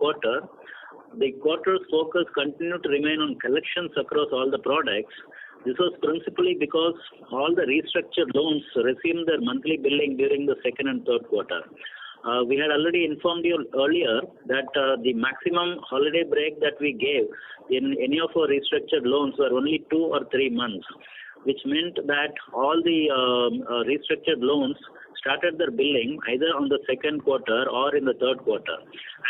quarter, the quarter's focus continued to remain on collections across all the products. This was principally because all the restructured loans resumed their monthly billing during the second and third quarter. We had already informed you earlier that the maximum holiday break that we gave in any of our restructured loans were only 2 or 3 months, which meant that all the restructured loans started their billing either on the second quarter or in the third quarter.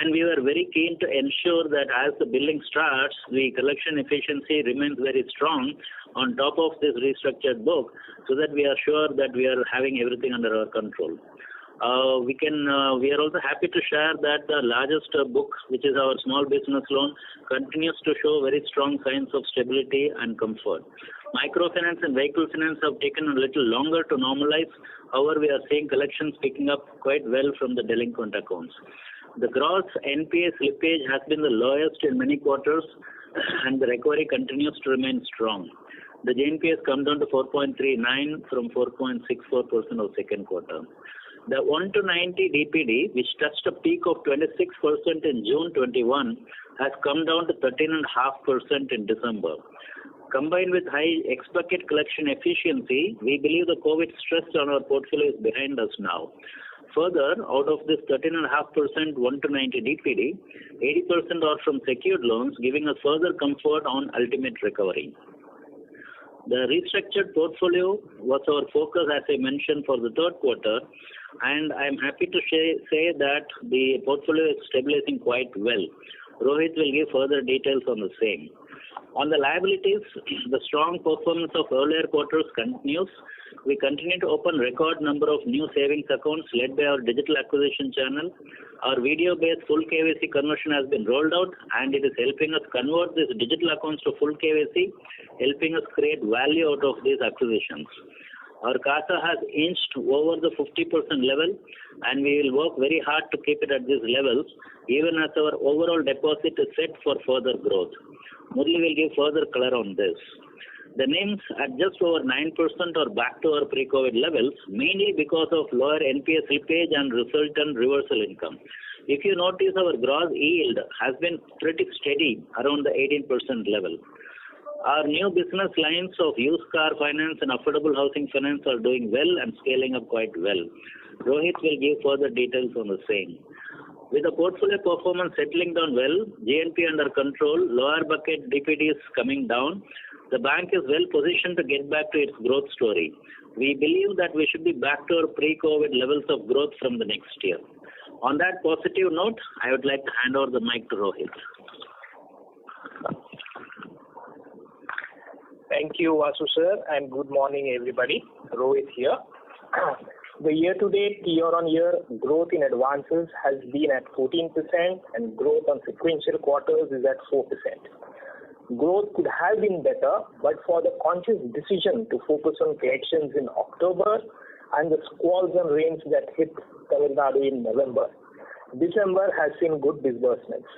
And we were very keen to ensure that as the billing starts, the collection efficiency remains very strong on top of this restructured book, so that we are sure that we are having everything under our control. We are also happy to share that the largest book, which is our small business loan, continues to show very strong signs of stability and comfort. Microfinance and vehicle finance have taken a little longer to normalize. However, we are seeing collections picking up quite well from the delinquent accounts. The gross NPA slippage has been the lowest in many quarters, and the recovery continues to remain strong. The GNPA has come down to 4.39 from 4.64% of second quarter. The 1 to 90 DPD, which touched a peak of 26% in June 21, has come down to 13.5% in December. Combined with high expected collection efficiency, we believe the COVID stress on our portfolio is behind us now. Further, out of this 13.5% 1 to 90 DPD, 80% are from secured loans, giving us further comfort on ultimate recovery. The restructured portfolio was our focus, as I mentioned, for the third quarter, and I am happy to say that the portfolio is stabilizing quite well. Rohit will give further details on the same. On the liabilities, the strong performance of earlier quarters continues. We continue to open record number of new savings accounts led by our digital acquisition channel. Our video-based full KYC conversion has been rolled out, and it is helping us convert these digital accounts to full KYC, helping us create value out of these acquisitions. Our CASA has inched over the 50% level, and we will work very hard to keep it at these levels, even as our overall deposit is set for further growth. Murli will give further color on this. The NIMs at just over 9% are back to our pre-COVID levels, mainly because of lower NPA slippage and resultant reversal income. If you notice, our gross yield has been pretty steady around the 18% level. Our new business lines of used car finance and affordable housing finance are doing well and scaling up quite well. Rohit will give further details on the same. With the portfolio performance settling down well, GNP under control, lower bucket DPD is coming down, the bank is well positioned to get back to its growth story. We believe that we should be back to our pre-COVID levels of growth from the next year. On that positive note, I would like to hand over the mic to Rohit. Thank you, Vasu sir, and good morning, everybody. Rohit here. The year-to-date, year-on-year growth in advances has been at 14%, and growth on sequential quarters is at 4%. Growth could have been better, but for the conscious decision to focus on collections in October and the squalls and rains that hit Tamil Nadu in November, December has seen good disbursements.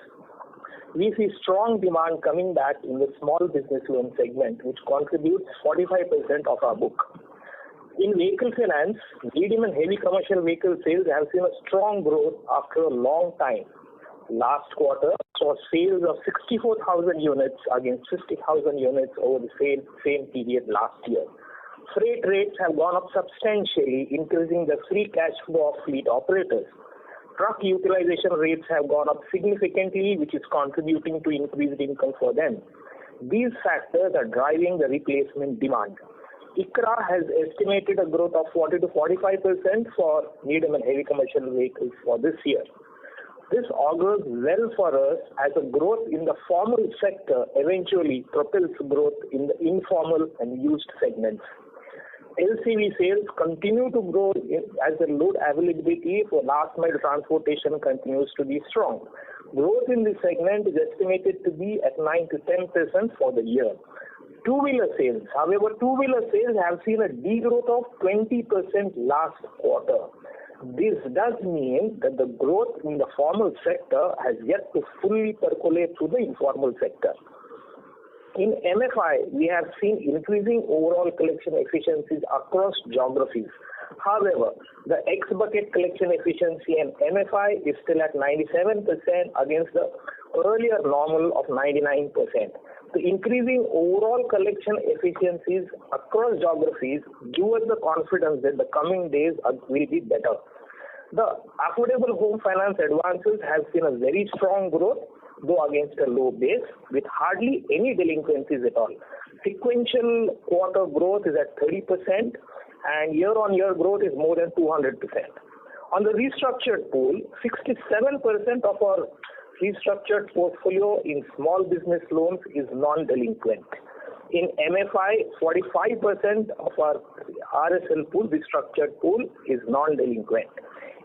We see strong demand coming back in the small business loan segment, which contributes 45% of our book. In vehicle finance, medium and heavy commercial vehicle sales have seen a strong growth after a long time. Last quarter saw sales of 64,000 units against 50,000 units over the same period last year. Freight rates have gone up substantially, increasing the free cash flow of fleet operators. Truck utilization rates have gone up significantly, which is contributing to increased income for them. These factors are driving the replacement demand. ICRA has estimated a growth of 40 to 45% for medium and heavy commercial vehicles for this year. This augurs well for us as a growth in the formal sector eventually propels growth in the informal and used segments. LCV sales continue to grow as the load availability for last mile transportation continues to be strong. Growth in this segment is estimated to be at 9 to 10% for the year. Two-wheeler sales. However, two-wheeler sales have seen a degrowth of 20% last quarter. This does mean that the growth in the formal sector has yet to fully percolate through the informal sector. In MFI, we have seen increasing overall collection efficiencies across geographies. However, the X-bucket collection efficiency and MFI is still at 97% against the earlier normal of 99%. The increasing overall collection efficiencies across geographies give us the confidence that the coming days will be better. The affordable home finance advances have seen a very strong growth, though against a low base, with hardly any delinquencies at all. Sequential quarter growth is at 30%, and year-on-year growth is more than 200%. On the restructured pool, 67% of our restructured portfolio in small business loans is non-delinquent. In MFI, 45% of our RSL pool, restructured pool, is non-delinquent.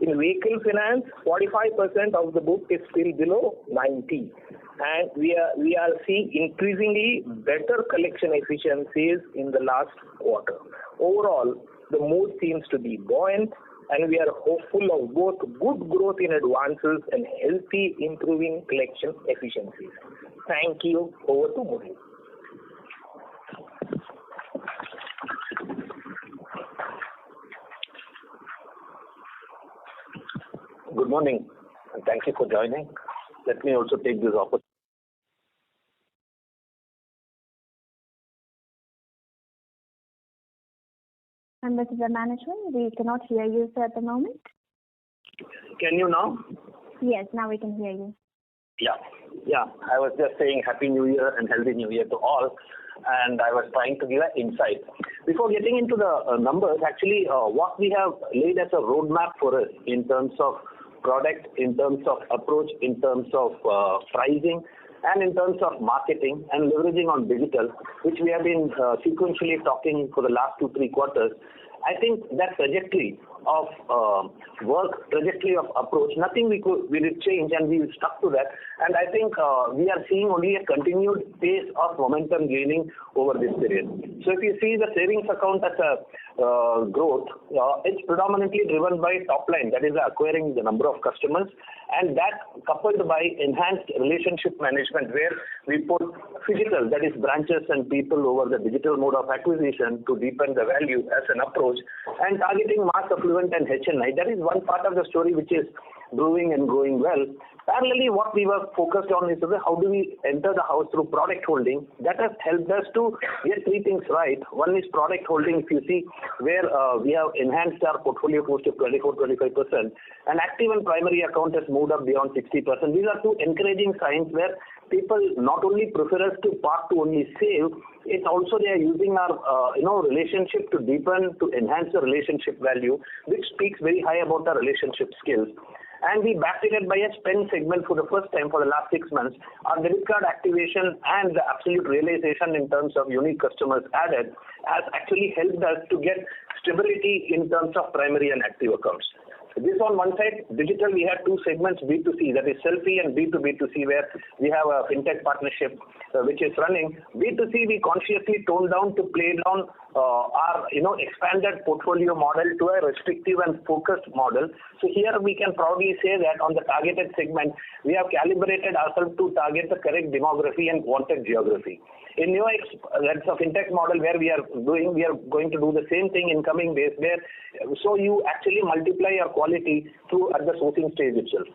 In vehicle finance, 45% of the book is still below 90. And we are seeing increasingly better collection efficiencies in the last quarter. Overall, the mood seems to be buoyant, and we are hopeful of both good growth in advances and healthy improving collection efficiencies. Thank you. Over to Murali. Good morning, and thank you for joining. Let me also take this opportunity. Members of the management, we cannot hear you, sir, at the moment. Can you now? Yes, now we can hear you. Yeah. I was just saying Happy New Year and Healthy New Year to all, and I was trying to give an insight. Before getting into the numbers, actually, what we have laid as a roadmap for us in terms of product, in terms of approach, in terms of pricing, and in terms of marketing and leveraging on digital, which we have been sequentially talking for the last 2-3 quarters, I think that trajectory of work, trajectory of approach, nothing we did change, and we stuck to that. And I think we are seeing only a continued pace of momentum gaining over this period. So if you see the savings account as a growth, it's predominantly driven by top line, that is acquiring the number of customers, and that coupled by enhanced relationship management, where we put physical, that is branches and people over the digital mode of acquisition to deepen the value as an approach, and targeting mass affluent and HNI. That is one part of the story which is brewing and growing well. Parallelly, what we were focused on is how do we enter the house through product holding. That has helped us to get 3 things right. One is product holding, if you see, where we have enhanced our portfolio close to 24-25%, and active and primary account has moved up beyond 60%. These are 2 encouraging signs where people not only prefer us to park to only save, it's also they are using our relationship to deepen, to enhance the relationship value, which speaks very high about our relationship skills. And we backed it by a spend segment for the first time for the last 6 months. Our debit card activation and the absolute realization in terms of unique customers added has actually helped us to get stability in terms of primary and active accounts. This on one side, digital, we have 2 segments, B2C, that is selfie, and B2B2C, where we have a fintech partnership which is running. B2C, we consciously toned down to play down our expanded portfolio model to a restrictive and focused model. So here we can proudly say that on the targeted segment, we have calibrated ourselves to target the correct demography and wanted geography. In UX, that's a fintech model where we are going to do the same thing in coming days, where so you actually multiply your quality through at the sourcing stage itself.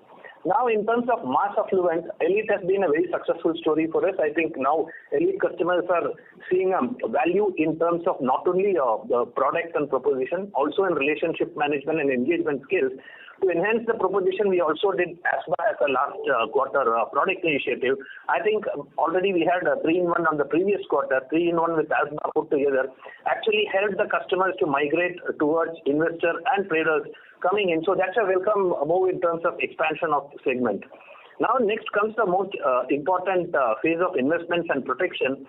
Now, in terms of mass affluent, Elite has been a very successful story for us. I think now Elite customers are seeing value in terms of not only the product and proposition, also in relationship management and engagement skills. To enhance the proposition, we also did ASBA as a last quarter product initiative. I think already we had a 3-in-1 on the previous quarter, 3-in-1 with ASBA put together, actually helped the customers to migrate towards investor and traders coming in. So that's a welcome move in terms of expansion of the segment. Now, next comes the most important phase of investments and protection.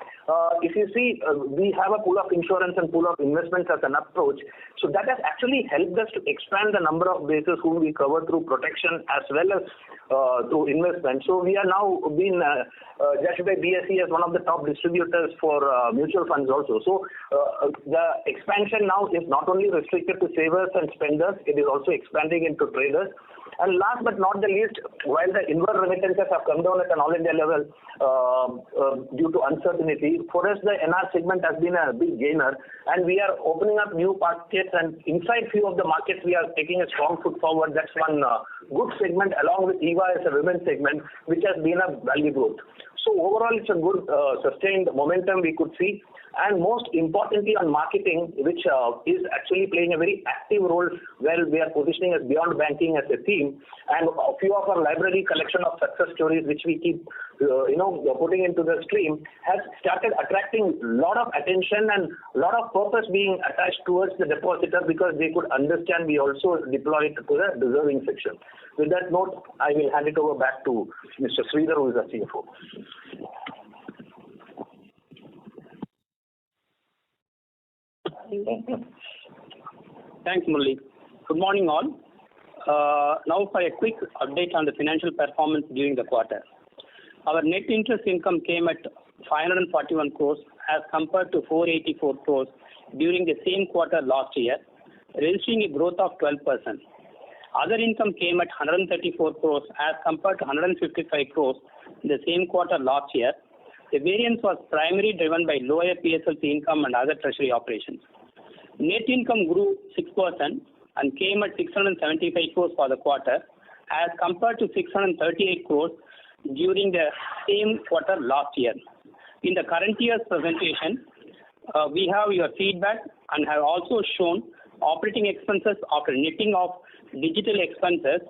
If you see, we have a pool of insurance and pool of investments as an approach. So that has actually helped us to expand the number of bases whom we cover through protection as well as through investment. So we are now being judged by BSE as one of the top distributors for mutual funds also. So the expansion now is not only restricted to savers and spenders, it is also expanding into traders. And last but not the least, while the inward remittances have come down at an all India level due to uncertainty, for us the NR segment has been a big gainer, and we are opening up new markets, and inside few of the markets we are taking a strong foot forward. That's one good segment, along with EVA as a women's segment, which has been a value growth. So overall, it's a good sustained momentum we could see. And most importantly on marketing, which is actually playing a very active role where we are positioning as beyond banking as a theme, and a few of our library collection of success stories which we keep putting into the stream has started attracting a lot of attention and a lot of purpose being attached towards the depositor, because they could understand we also deploy it to the deserving section. With that note, I will hand it over back to Mr. Sridhar, who is our CFO. Thanks, Murli. Good morning, all. Now for a quick update on the financial performance during the quarter. Our net interest income came at 541 crores as compared to 484 crores during the same quarter last year, registering a growth of 12%. Other income came at 134 crores as compared to 155 crores in the same quarter last year. The variance was primarily driven by lower PSLC income and other treasury operations. Net income grew 6% and came at 675 crores for the quarter as compared to 638 crores during the same quarter last year. In the current year's presentation, we have your feedback and have also shown operating expenses after netting of digital expenses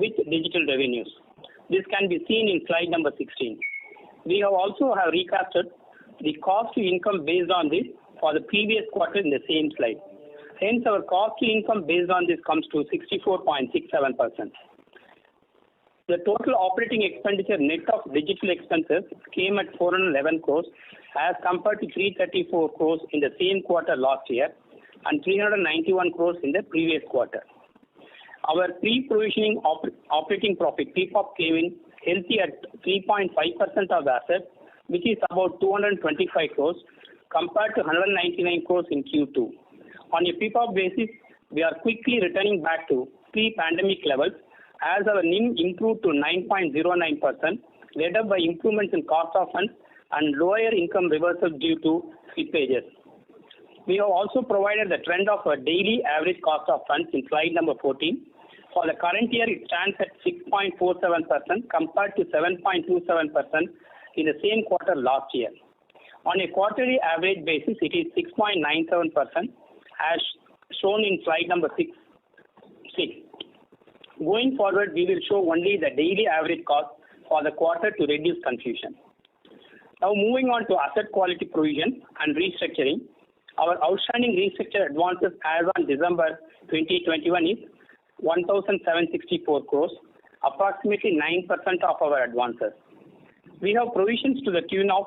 with digital revenues. This can be seen in slide number 16. We have also recasted the cost to income based on this for the previous quarter in the same slide. Hence, our cost to income based on this comes to 64.67%. The total operating expenditure net of digital expenses came at 411 crores as compared to 334 crores in the same quarter last year and 391 crores in the previous quarter. Our pre-provisioning operating profit PPOP came in healthy at 3.5% of the assets, which is about 225 crores compared to 199 crores in Q2. On a PPOP basis, we are quickly returning back to pre-pandemic levels as our NIM improved to 9.09%, led up by improvements in cost of funds and lower income reversals due to slippages. We have also provided the trend of a daily average cost of funds in slide number 14. For the current year, it stands at 6.47% compared to 7.27% in the same quarter last year. On a quarterly average basis, it is 6.97% as shown in slide number 6. Going forward, we will show only the daily average cost for the quarter to reduce confusion. Now moving on to asset quality provision and restructuring. Our outstanding restructured advances as on December 2021 is 1,764 crores, approximately 9% of our advances. We have provisions to the tune of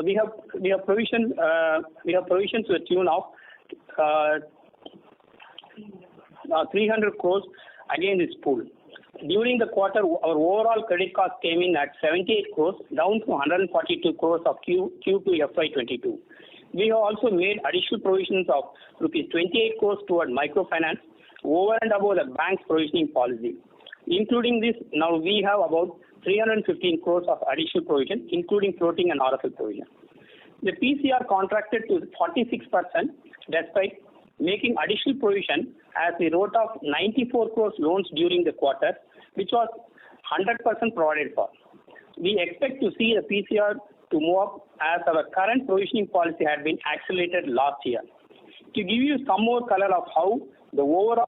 we have provisions to the tune of 300 crores against this pool. During the quarter, our overall credit cost came in at 78 crores, down to 142 crores of Q2 FY22. We have also made additional provisions of rupees 28 crores toward microfinance over and above the bank's provisioning policy. Including this, now we have about 315 crores of additional provision, including floating and RFL provision. The PCR contracted to 46% despite making additional provision as we wrote off 94 crores loans during the quarter, which was 100% provided for. We expect to see the PCR to move up as our current provisioning policy had been accelerated last year. To give you some more color of how the overall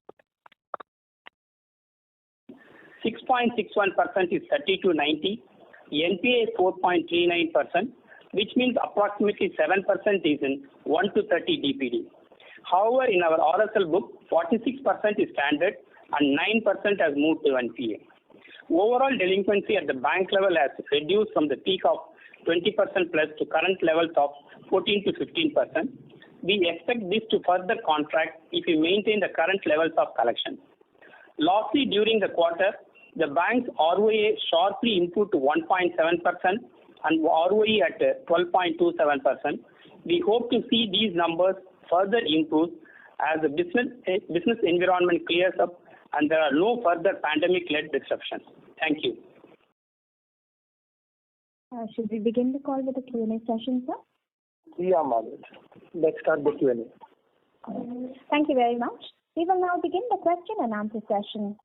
6.61% is 30-90, NPA is 4.39%, which means approximately 7% is in 1 to 30 DPD. However, in our RSL book, 46% is standard and 9% has moved to NPA. Overall delinquency at the bank level has reduced from the peak of 20% plus to current levels of 14 to 15%. We expect this to further contract if we maintain the current levels of collection. Lastly, during the quarter, the bank's ROA sharply improved to 1.7% and ROE at 12.27%. We hope to see these numbers further improves as the business environment clears up and there are no further pandemic-led disruptions. Thank you. Should we begin the call with the Q&A session, sir? Yeah, Margaret. Let's start the Q&A. Thank you very much. We will now begin the question and answer session.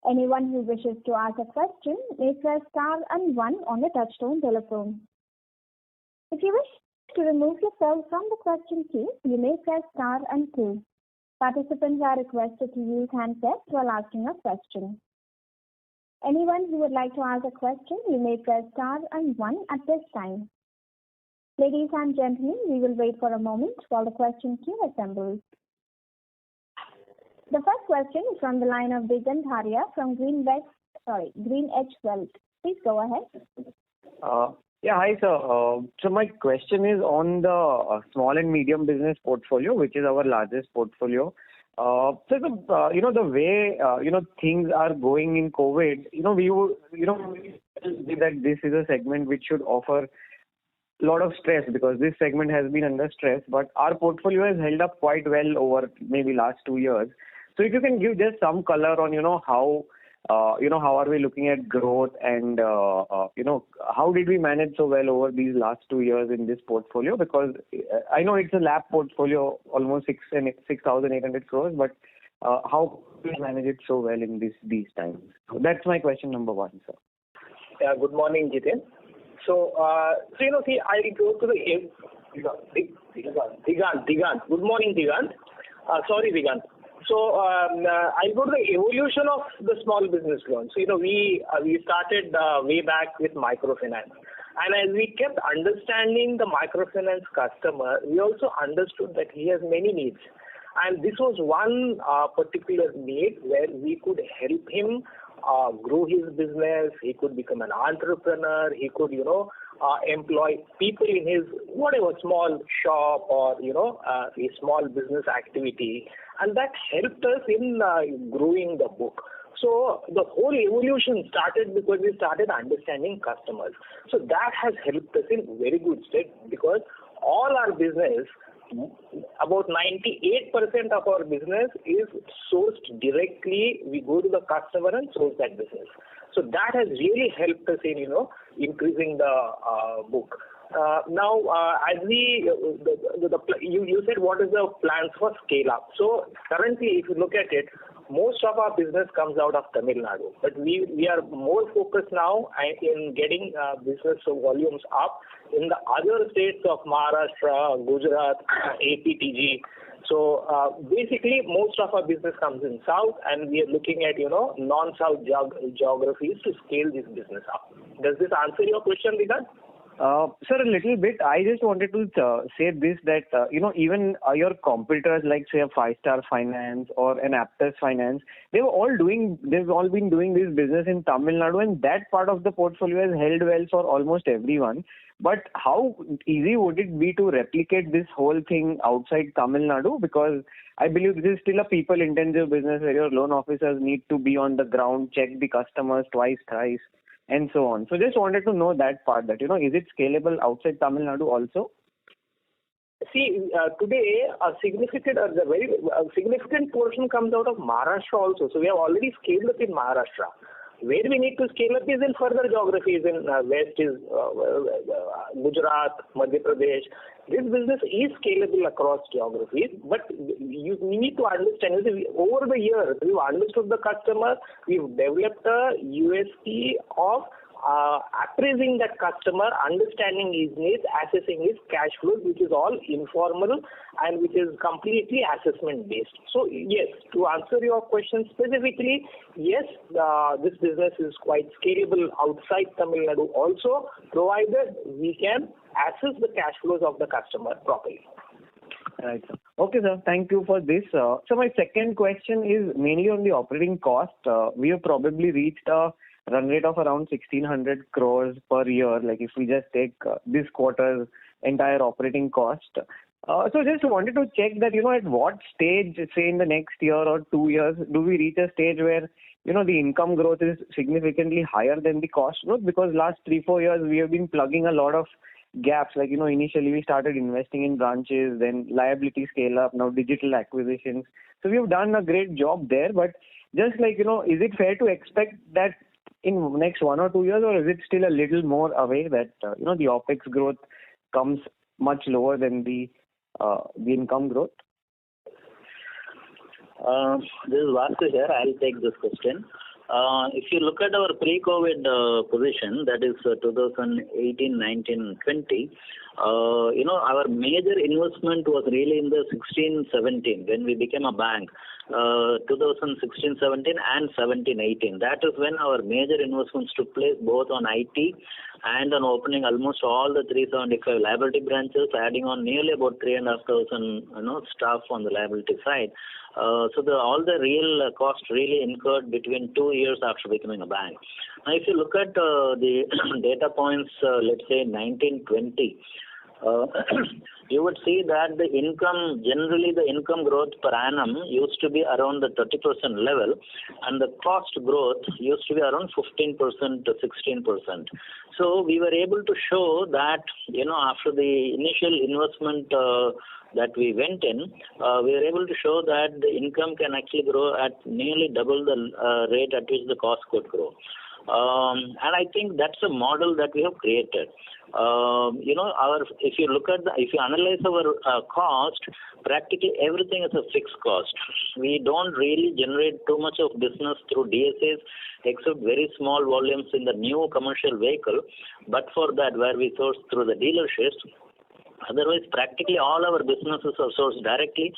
Anyone who wishes to ask a question may press star and 1 on the touchtone telephone. If you wish to remove yourself from the question queue, you may press star and 2. Participants are requested to use handsets while asking a question. Anyone who would like to ask a question, you may press star and 1 at this time. Ladies and gentlemen, we will wait for a moment while the question queue assembles. The first question is from the line of Digant Haria from GreenEdge Wealth. Please go ahead. Yeah, hi sir. So my question is on the small and medium business portfolio, which is our largest portfolio. So the way things are going in COVID, we would that this is a segment which should offer a lot of stress because this segment has been under stress, but our portfolio has held up quite well over maybe last 2 years. So if you can give just some color on how are we looking at growth and how did we manage so well over these last 2 years in this portfolio, because I know it's a LAP portfolio, almost 6,800 crores, but how did we manage it so well in these times? So that's my question number 1, sir. Yeah, good morning, Jitin. So I go to the Digant. Good morning, Digant. Sorry, Digant. So I go to the evolution of the small business loans. So, we started way back with microfinance. And as we kept understanding the microfinance customer, we also understood that he has many needs. And this was one particular need where we could help him grow his business. He could become an entrepreneur. He could, employ people in his whatever small shop or a small business activity, and that helped us in growing the book. So the whole evolution started because we started understanding customers. So that has helped us in very good state because all our business, about 98% of our business is sourced directly. We go to the customer and source that business. So that has really helped us in, increasing the book. Now, as you said, what is the plans for scale up? So currently, if you look at it, most of our business comes out of Tamil Nadu, but we are more focused now in getting business volumes up in the other states of Maharashtra, Gujarat, APTG. So basically, most of our business comes in South, and we are looking at non-South geographies to scale this business up. Does this answer your question, Digant? Sir, a little bit. I just wanted to say this, that, even your competitors like, say, a 5-Star Finance or an Equitas Finance, they've all been doing this business in Tamil Nadu, and that part of the portfolio has held well for almost everyone. But how easy would it be to replicate this whole thing outside Tamil Nadu? Because I believe this is still a people-intensive business where your loan officers need to be on the ground, check the customers twice, thrice, and so on. So just wanted to know that part, that, is it scalable outside Tamil Nadu also? See, today a very significant portion comes out of Maharashtra also. So we have already scaled up in Maharashtra. Where we need to scale up is in further geographies. In West is Gujarat, Madhya Pradesh. This business is scalable across geographies, but we need to understand, over the years, we've understood the customer, we've developed a USP of appraising that customer, understanding his needs, assessing his cash flows, which is all informal and which is completely assessment based. So yes, to answer your question specifically, yes, this business is quite scalable outside Tamil Nadu also, provided we can assess the cash flows of the customer properly. Right, sir. Okay, sir. Thank you for this. So my second question is mainly on the operating cost. We have probably reached a run rate of around 1,600 crores per year, like if we just take this quarter's entire operating cost. So just wanted to check that, at what stage, say in the next year or 2 years, do we reach a stage where, the income growth is significantly higher than the cost growth? Because last 3-4 years, we have been plugging a lot of gaps. Like, initially we started investing in branches, then liability scale up, now digital acquisitions. So we've done a great job there, but just like, is it fair to expect that in next 1 or 2 years, or is it still a little more away that, the OPEX growth comes much lower than the income growth? This is Vasu here. I'll take this question. If you look at our pre-COVID position, that is 2018, 19, 20, our major investment was really in the 16, 17 when we became a bank. 2016, 17 and 17, 18. That is when our major investments took place both on IT and on opening almost all the 375 liability branches, adding on nearly about 3,500 staff on the liability side. So all the real cost really incurred between 2 years after becoming a bank. Now, if you look at the data points, let's say 1920, you would see that the income growth per annum used to be around the 30% level, and the cost growth used to be around 15% to 16%. So we were able to show that, after the initial investment that we went in, we were able to show that the income can actually grow at nearly double the rate at which the cost could grow. And I think that's a model that we have created. If you analyze our cost, practically everything is a fixed cost. We don't really generate too much of business through DSAs, except very small volumes in the new commercial vehicle. But for that, where we source through the dealerships, otherwise practically all our businesses are sourced directly.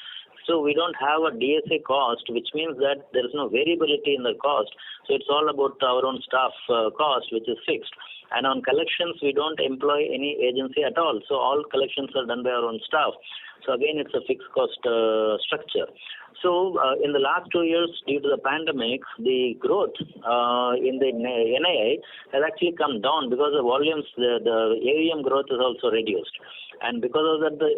So we don't have a DSA cost, which means that there is no variability in the cost. So it's all about our own staff cost, which is fixed. And on collections, we don't employ any agency at all. So all collections are done by our own staff. So again, it's a fixed cost structure. So in the last 2 years, due to the pandemic, the growth in the NII has actually come down because the volumes, the AUM growth is also reduced. And because of that, the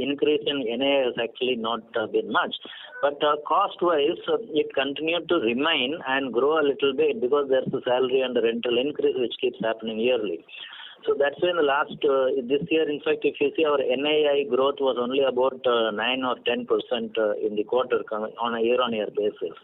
increase in NII has actually not been much. But cost-wise, it continued to remain and grow a little bit because there's a salary and the rental increase which keeps happening yearly. So that's why in the last, this year, in fact, if you see our NII growth was only about 9 or 10% in the quarter on a year-on-year basis.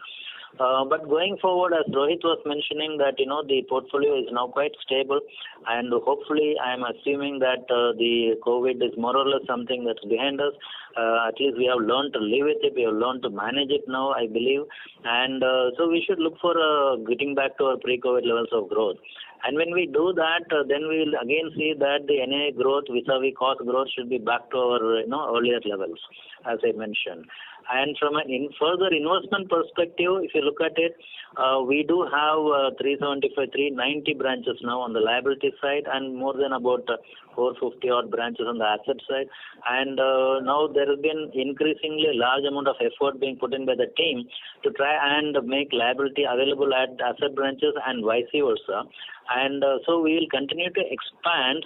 But going forward, as Rohit was mentioning, that the portfolio is now quite stable, and hopefully I am assuming that the COVID is more or less something that's behind us. At least we have learned to live with it. We have learned to manage it now, I believe, and so we should look for getting back to our pre-COVID levels of growth. And when we do that, then we will again see that the NII growth vis-a-vis cost growth should be back to our earlier levels, as I mentioned. And from a further investment perspective, if you look at it, we do have 390 branches now on the liability side, and more than about 450 odd branches on the asset side. And now there has been increasingly a large amount of effort being put in by the team to try and make liability available at asset branches and vice versa. And so we will continue to expand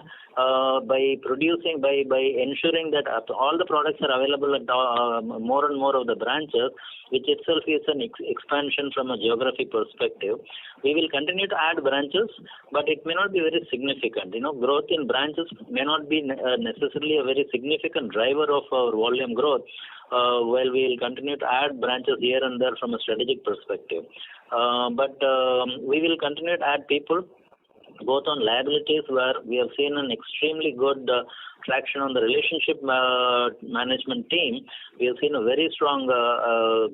by ensuring that all the products are available at more and more of the branches, which itself is an expansion from a geography perspective. We will continue to add branches, but it may not be very significant. Growth in branches may not be necessarily a very significant driver of our volume growth. While we will continue to add branches here and there from a strategic perspective. But we will continue to add people, both on liabilities, where we have seen an extremely good traction on the relationship management team. We have seen a very strong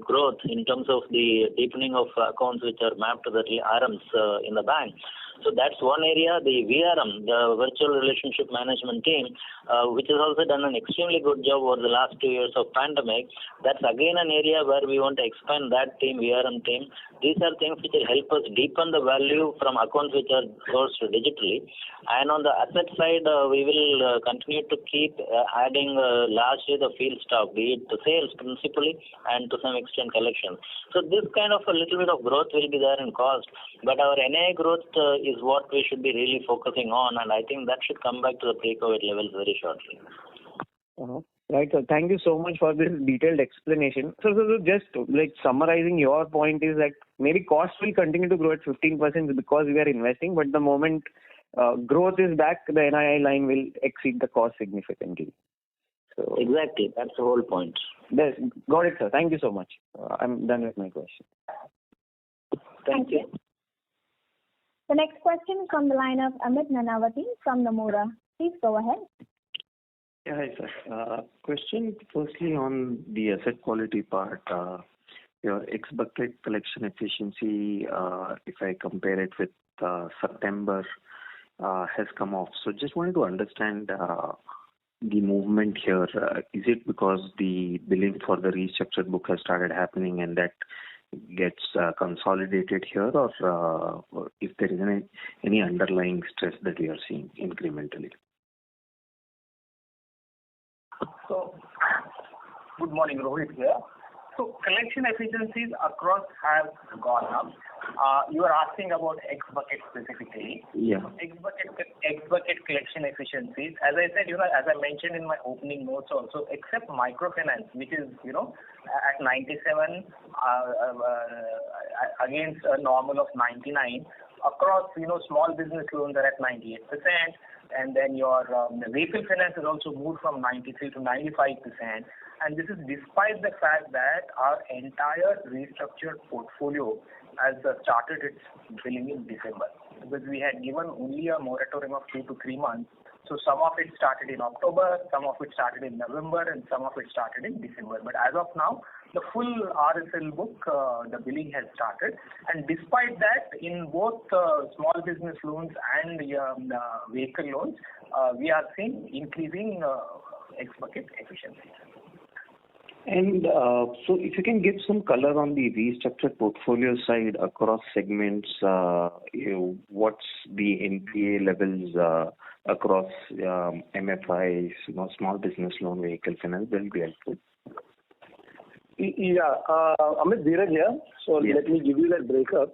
growth in terms of the deepening of accounts which are mapped to the RMs in the bank. So that's one area. The VRM, the Virtual Relationship Management team, which has also done an extremely good job over the last 2 years of pandemic. That's again an area where we want to expand that team, VRM team. These are things which will help us deepen the value from accounts which are sourced digitally. And on the asset side, we will continue to keep adding largely the field staff, be it the sales principally and to some extent collection. So this kind of a little bit of growth will be there in cost. But our NII growth is what we should be really focusing on, and I think that should come back to the pre-COVID levels very shortly. Right, sir. Thank you so much for this detailed explanation. So just like summarizing your point is that maybe costs will continue to grow at 15% because we are investing, but the moment growth is back, the NII line will exceed the cost significantly. So Exactly. That's the whole point. got it, sir. Thank you so much. I'm done with my question. Thank you. The next question is from the line of Amit Nanavati from Nomura. Please go ahead. Yeah, hi, sir. Question firstly on the asset quality part. Your ex-bucket collection efficiency, if I compare it with September, has come off. So just wanted to understand the movement here. Is it because the billing for the restructured book has started happening and that gets consolidated here, or if there is any underlying stress that we are seeing incrementally? So, good morning, Rohit here. So, collection efficiencies across have gone up. You are asking about X-bucket specifically. Yeah. X-bucket collection efficiencies. As I said, as I mentioned in my opening notes also, except microfinance, which is, at 97 against a normal of 99. Across, small business loans are at 98%. And then your vehicle finance has also moved from 93 to 95%. And this is despite the fact that our entire restructured portfolio has started its billing in December. Because we had given only a moratorium of 2 to 3 months. So some of it started in October, some of it started in November, and some of it started in December. But as of now, the full RSL book, the billing has started. And despite that, in both small business loans and vehicle loans, we are seeing increasing X-bucket efficiency. And so if you can give some color on the restructured portfolio side across segments, what's the NPA levels across MFIs, small business loan, vehicle finance, that will be helpful. Yeah, Amit, Dheeraj here. So let me give you that breakup.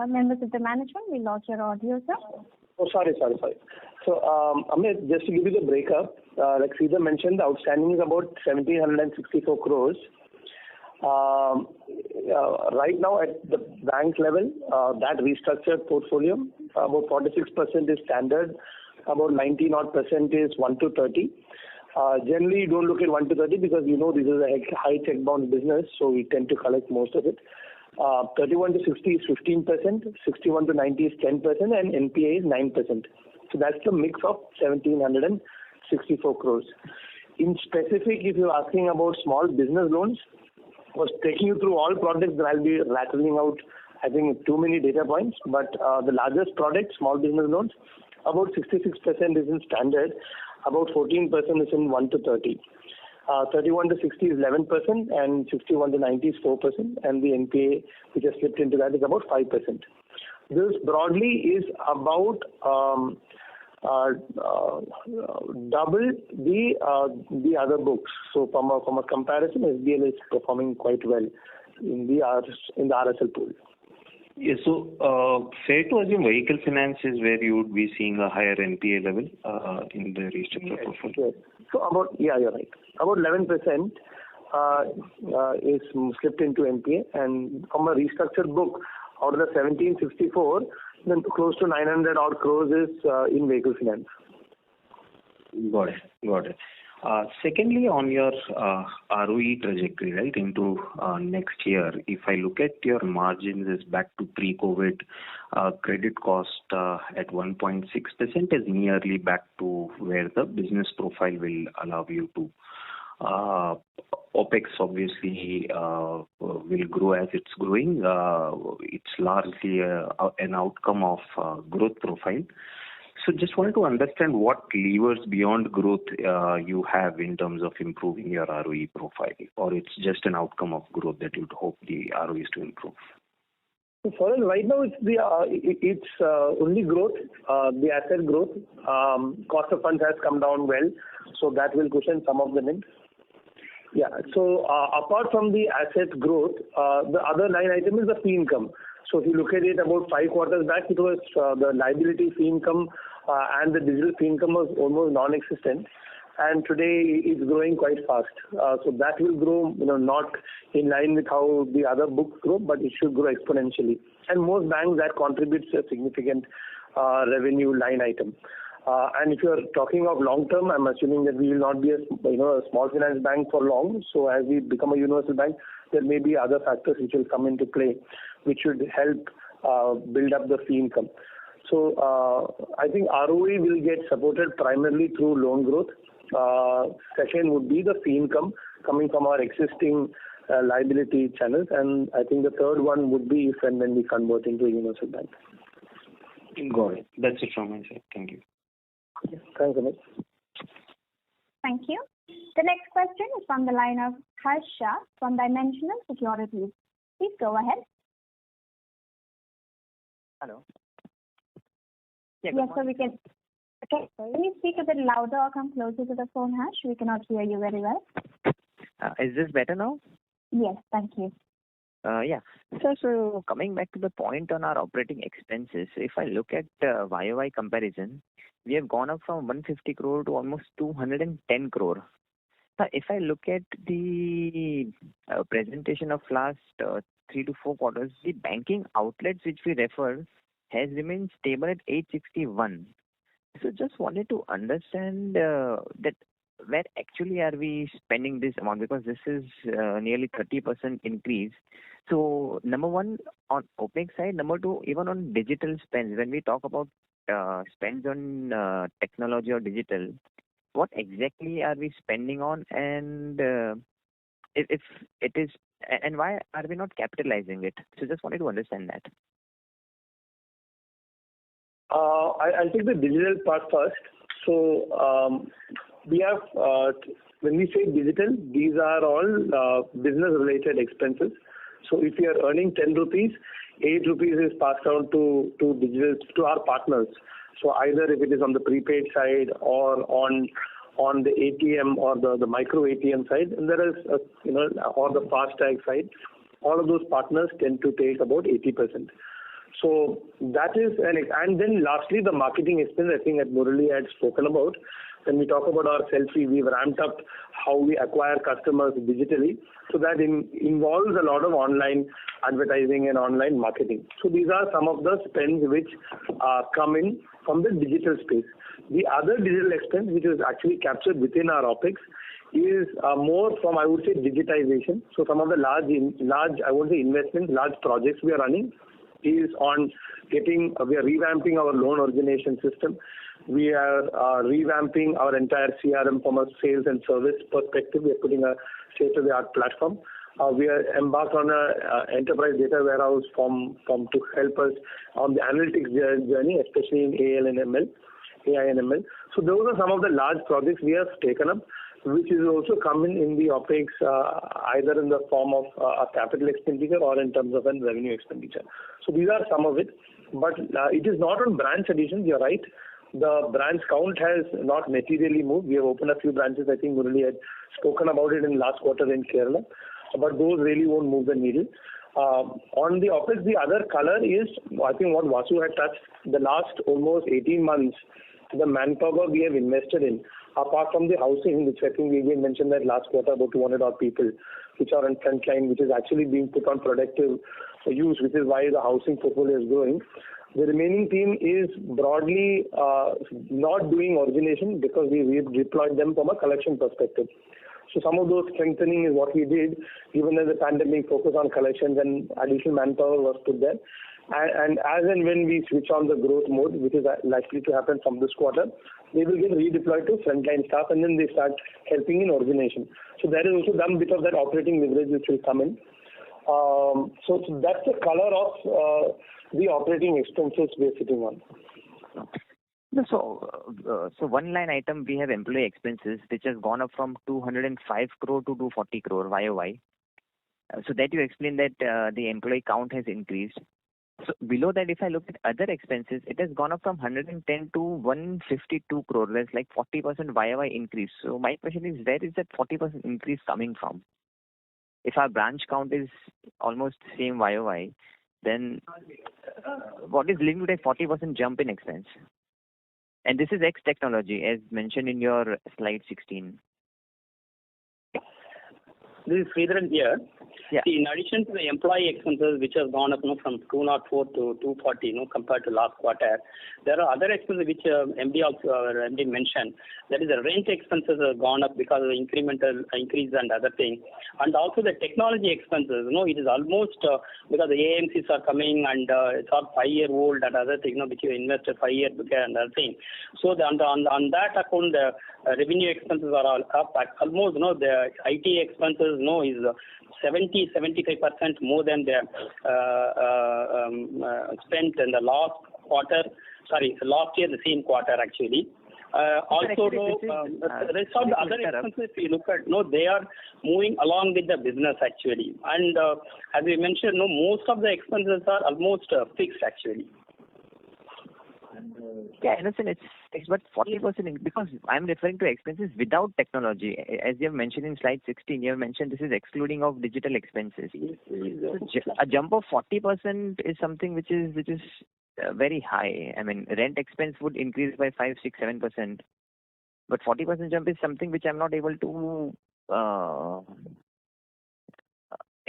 Members of the management, we lost your audio, sir. Oh, sorry. So, Amit, just to give you the breakup, like Sridhar mentioned, the outstanding is about 1,764 crores. Right now at the bank level, that restructured portfolio, about 46% is standard, about 90% is 1 to 30. Generally, you don't look at 1 to 30 because this is a high check bounce business, so we tend to collect most of it. 31 to 60 is 15%, 61 to 90 is 10%, and NPA is 9%. So that's the mix of 1,764 crores. In specific, if you're asking about small business loans, I was taking you through all products, then I'll be rattling out, I think, too many data points. But the largest product, small business loans, about 66% is in standard, about 14% is in 1 to 30. 31 to 60 is 11%, and 61 to 90 is 4%, and the NPA, which has slipped into that, is about 5%. This broadly is about double the other books. So from a comparison, SBL is performing quite well in the RSL pool. Yeah, so fair to assume vehicle finance is where you would be seeing a higher NPA level in the restructured portfolio. Yes. So you're right. About 11% is slipped into NPA, and from a restructured book, out of the 1,764, then close to 900 odd crores is in vehicle finance. Got it. Secondly, on your ROE trajectory, right, into next year, if I look at your margins is back to pre-COVID, credit cost at 1.6% is nearly back to where the business profile will allow you to. OPEX obviously will grow as it's growing. It's largely an outcome of growth profile. So just wanted to understand what levers beyond growth you have in terms of improving your ROE profile, or it's just an outcome of growth that you'd hope the ROEs to improve. So for us right now, it's only growth, the asset growth. Cost of funds has come down well, so that will cushion some of the NIMs. Yeah. So apart from the asset growth, the other line item is the fee income. So if you look at it about 5 quarters back, it was the liability fee income and the digital fee income was almost non-existent. and today it's growing quite fast. So that will grow, not in line with how the other books grow, but it should grow exponentially. And most banks, that contributes a significant revenue line item. And if you are talking of long term, I'm assuming that we will not be a small finance bank for long. So as we become a universal bank, there may be other factors which will come into play, which should help build up the fee income. So I think ROE will get supported primarily through loan growth. Second would be the fee income coming from our existing liability channels, and I think the third one would be if and when we convert into a universal bank. Got it. That's it from my side. Thank you. Yeah, thanks, Amit. Thank you. The next question is from the line of Harsh Shah from Dimensional Securities. Please go ahead. Hello. Yes, so we can. Okay, can you speak a bit louder or come closer to the phone, Harsh? We cannot hear you very well. Is this better now? Yes, thank you. Yeah. So coming back to the point on our operating expenses, if I look at YOY comparison, we have gone up from 150 crore to almost 210 crore. Now, if I look at the presentation of last 3 to 4 quarters, the banking outlets which we refer has remained stable at 861. So just wanted to understand that where actually are we spending this amount, because this is nearly 30% increase. So number one, on OPEX side, number two, even on digital spends, when we talk about spends on technology or digital, what exactly are we spending on, and if it is, and why are we not capitalizing it? So just wanted to understand that. I'll take the digital part first. So we have, when we say digital, these are all business-related expenses. So if you are earning 10 rupees, 8 rupees is passed on to digital, to our partners. So either if it is on the prepaid side or on the ATM or the micro ATM side, and there is or the FASTag side, all of those partners tend to take about 80%. So that is, and then lastly, the marketing expense, I think that Murali had spoken about. When we talk about our selfie, we've ramped up how we acquire customers digitally. So that involves a lot of online advertising and online marketing. So these are some of the spends which come in from the digital space. The other digital expense, which is actually captured within our OPEX, is more from, I would say, digitization. So some of the large, I would say, investments, large projects we are running is on we are revamping our loan origination system. We are revamping our entire CRM from a sales and service perspective. We are putting a state-of-the-art platform. We are embarked on an enterprise data warehouse to help us on the analytics journey, especially in AI and ML. So those are some of the large projects we have taken up, which is also coming in the OPEX, either in the form of a capital expenditure or in terms of a revenue expenditure. So these are some of it. But it is not on branch additions, you're right. The branch count has not materially moved. We have opened a few branches. I think Murali had spoken about it in last quarter in Kerala. But those really won't move the needle. On the OPEX, the other color is, I think what Vasu had touched, the last almost 18 months, the manpower we have invested in, apart from the housing, which I think we again mentioned that last quarter, about 200 odd people, which are on front line, which is actually being put on productive use, which is why the housing portfolio is growing. The remaining team is broadly not doing origination because we deployed them from a collection perspective. So some of those strengthening is what we did, even as the pandemic focus on collections and additional manpower was put there. And as and when we switch on the growth mode, which is likely to happen from this quarter, they will get redeployed to frontline staff, and then they start helping in origination. So there is also some bit of that operating leverage which will come in. So that's the color of the operating expenses we are sitting on. So one line item, we have employee expenses, which has gone up from 205 crore to 240 crore YOY. So that you explained that the employee count has increased. So below that, if I look at other expenses, it has gone up from 110 to 152 crore. That's like 40% YOY increase. So my question is, where is that 40% increase coming from? If our branch count is almost same YOY, then what is leading to a 40% jump in expense? And this is X technology, as mentioned in your slide 16. This is Sridharan here. Yeah. See, in addition to the employee expenses, which has gone up from 204 to 240 compared to last quarter, there are other expenses which MD mentioned. That is, the rent expenses have gone up because of the incremental increase and other things. And also the technology expenses, it is almost because the AMCs are coming and it's all 5-year-old and other things, which you invested 5 years ago and other things. So on that account, the revenue expenses are all up. Almost, the IT expenses, is 70-75% more than the spent in the last year, the same quarter actually. Also, the rest of the other expenses, if you look at, they are moving along with the business actually. And as we mentioned, most of the expenses are almost fixed actually. Yeah, I understand it's but 40% because I'm referring to expenses without technology. As you have mentioned in slide 16, you have mentioned this is excluding of digital expenses. So a jump of 40% is something which is very high. I mean, rent expense would increase by 5, 6, 7%, but 40% jump is something which I'm not able to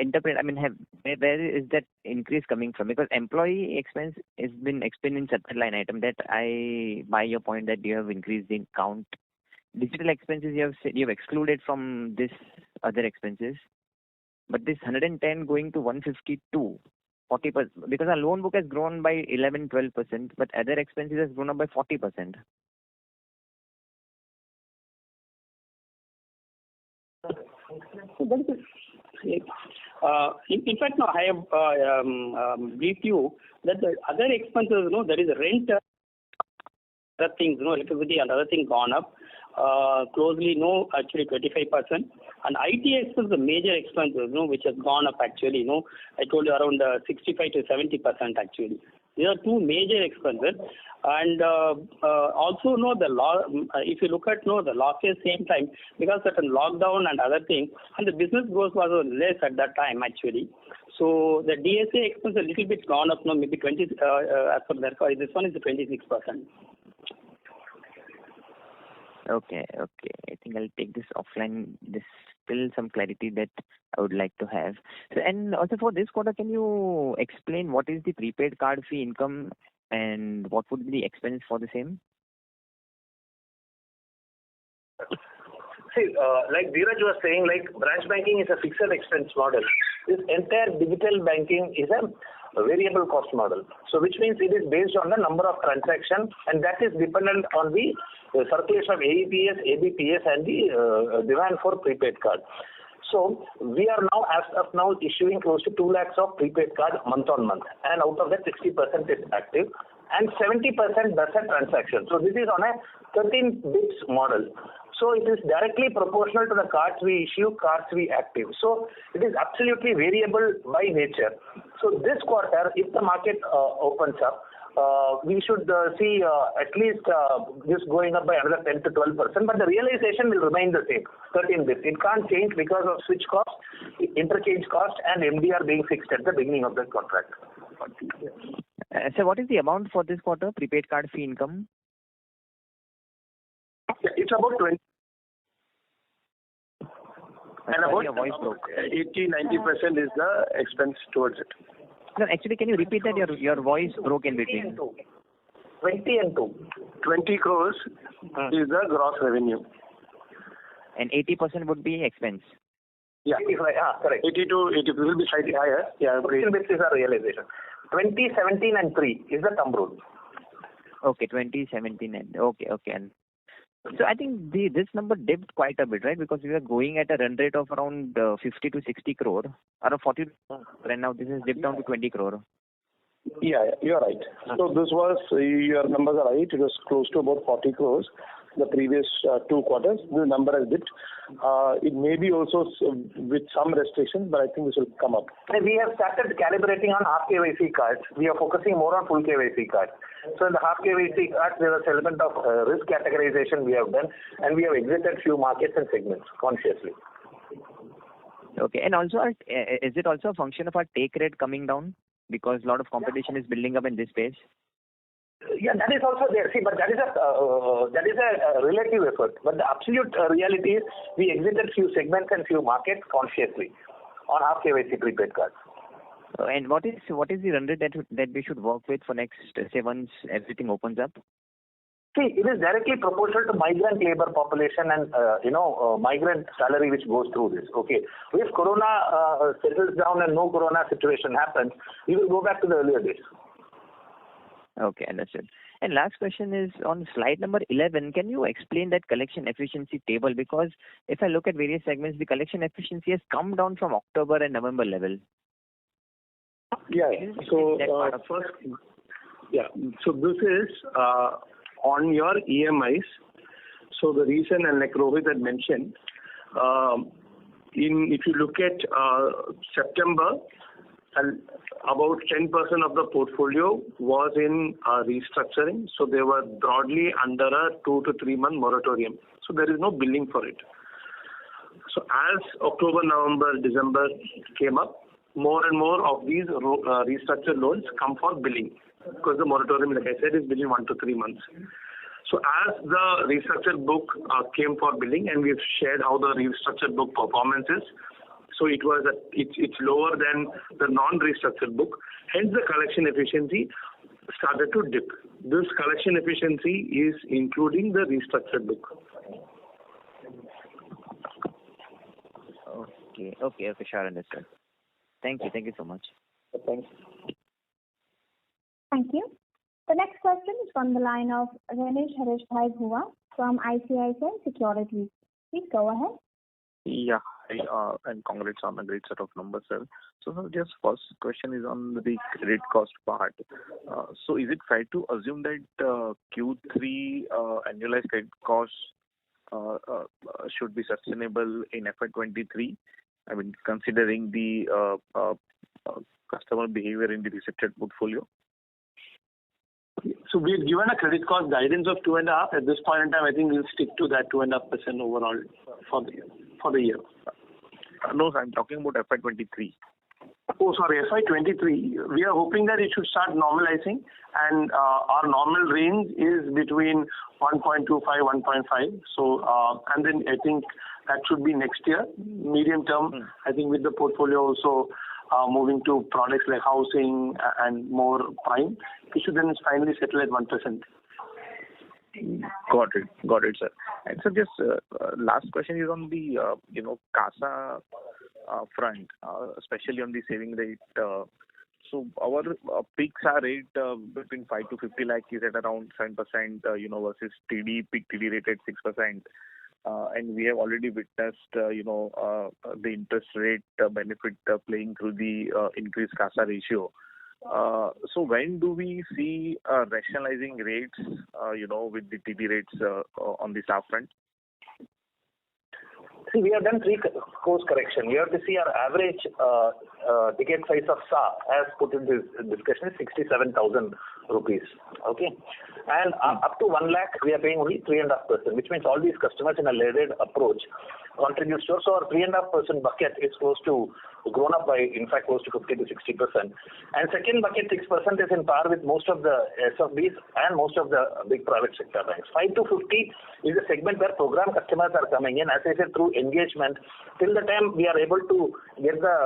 interpret. I mean, where is that increase coming from? Because employee expense has been explained in separate line item. That I buy your point that you have increased in count. Digital expenses you have excluded from this other expenses, but this 110 going to 152, 40%, because our loan book has grown by 11-12%, but other expenses has grown up by 40%. In fact, now I have briefed you that the other expenses, there is rent, other things, electricity and other things gone up closely, actually 25%. And IT expenses, the major expenses, which has gone up actually, I told you around 65 to 70% actually. These are two major expenses. And also, if you look at the last year same time, because certain lockdown and other things, and the business growth was less at that time actually. So the DSA expense a little bit gone up, maybe 20, as per that, this one is 26%. Okay. I think I'll take this offline. There's still some clarity that I would like to have. So, and also for this quarter, can you explain what is the prepaid card fee income and what would be the expense for the same? See, like Dheeraj was saying, branch banking is a fixed expense model. This entire digital banking is a variable cost model. So which means it is based on the number of transactions, and that is dependent on the circulation of AEPS, ABPS and the demand for prepaid card. So we are now, as of now, issuing close to 2 lakhs of prepaid card month on month, and out of that 60% is active and 70% does a transaction. So this is on a 13 bits model. So it is directly proportional to the cards we issue, cards we active. So it is absolutely variable by nature. So this quarter, if the market opens up, we should see at least this going up by another 10 to 12%, but the realization will remain the same, 13 bits. It can't change because of switch cost, interchange cost, and MDR being fixed at the beginning of the contract. So what is the amount for this quarter, prepaid card fee income? It's about 20. And about 80-90% is the expense towards it. No, actually, can you repeat that? Your voice broke in between. 20 and 2. 20 crores is the gross revenue. And 80% would be expense. Yeah, correct. 80 to 80 will be slightly higher. Yeah, 15 bits is our realization. 20, 17 and 3 is the thumb rule. Okay, 20, 17 and okay. And so I think this number dipped quite a bit, right? Because we were going at a run rate of around 50 to 60 crore, around 40, and now this has dipped down to 20 crore. Yeah, you're right. So this was, your numbers are right. It was close to about 40 crores the previous 2 quarters. The number has dipped. It may be also with some restrictions, but I think this will come up. We have started calibrating on half KYC cards. We are focusing more on full KYC cards. So in the half KYC cards, there was an element of risk categorization we have done, and we have exited few markets and segments consciously. Okay, and also, is it also a function of our take rate coming down because a lot of competition is building up in this space? Yeah, that is also there. See, but that is a relative effort. But the absolute reality is we exited few segments and few markets consciously on our KYC prepaid cards. And what is the run rate that we should work with for next, say, once everything opens up? See, it is directly proportional to migrant labor population and migrant salary which goes through this. Okay, if Corona settles down and no Corona situation happens, we will go back to the earlier days. Okay, understood. And last question is on slide number 11. Can you explain that collection efficiency table? Because if I look at various segments, the collection efficiency has come down from October and November level. Yeah. So So this is on your EMIs. So the reason, and like Rohit had mentioned, if you look at September, and about 10% of the portfolio was in restructuring. So they were broadly under a 2 to 3 month moratorium. So there is no billing for it. So as October, November, December came up, more and more of these restructured loans come for billing, because the moratorium, like I said, is billing 1 to 3 months. So as the restructured book came for billing, and we've shared how the restructured book performance is, so it's lower than the non-restructured book. Hence, the collection efficiency started to dip. This collection efficiency is including the restructured book. Okay, sure, understood. Thank you so much. Thanks. Thank you. The next question is from the line of Renish Hareshbhai Bhuva from ICICI Securities. Please go ahead. Yeah, and congrats on a great set of numbers, sir. So just first question is on the credit cost part. So is it fair to assume that Q3 annualized credit costs should be sustainable in FY23? I mean, considering the customer behavior in the restricted portfolio. So we've given a credit cost guidance of 2.5%. At this point in time, I think we'll stick to that 2.5% overall for the year. No, I'm talking about FY23. Oh, sorry, FY23. We are hoping that it should start normalizing, and our normal range is between 1.25, 1.5. So, and then I think that should be next year. Medium term, I think with the portfolio also moving to products like housing and more prime, we should then finally settle at 1%. Got it, sir. And so just last question is on the CASA front, especially on the saving rate. So our peak CASA rate between 5 to 50 lakh is at around 7%, versus peak TD rate at 6%. And we have already witnessed, the interest rate benefit playing through the increased CASA ratio. So when do we see rationalizing rates, with the TD rates on the staff front? See, we have done 3 course correction. We have to see our average ticket size of SA, as put in this discussion, is 67,000 rupees. Okay, and up to 1 lakh, we are paying only 3.5%, which means all these customers in a laddered approach contributes to. So our 3.5% bucket is grown up by, in fact, close to 50 to 60%. And second bucket, 6%, is in par with most of the SFBs and most of the big private sector banks. 5 to 50 is a segment where program customers are coming in, as I said, through engagement. Till the time we are able to get the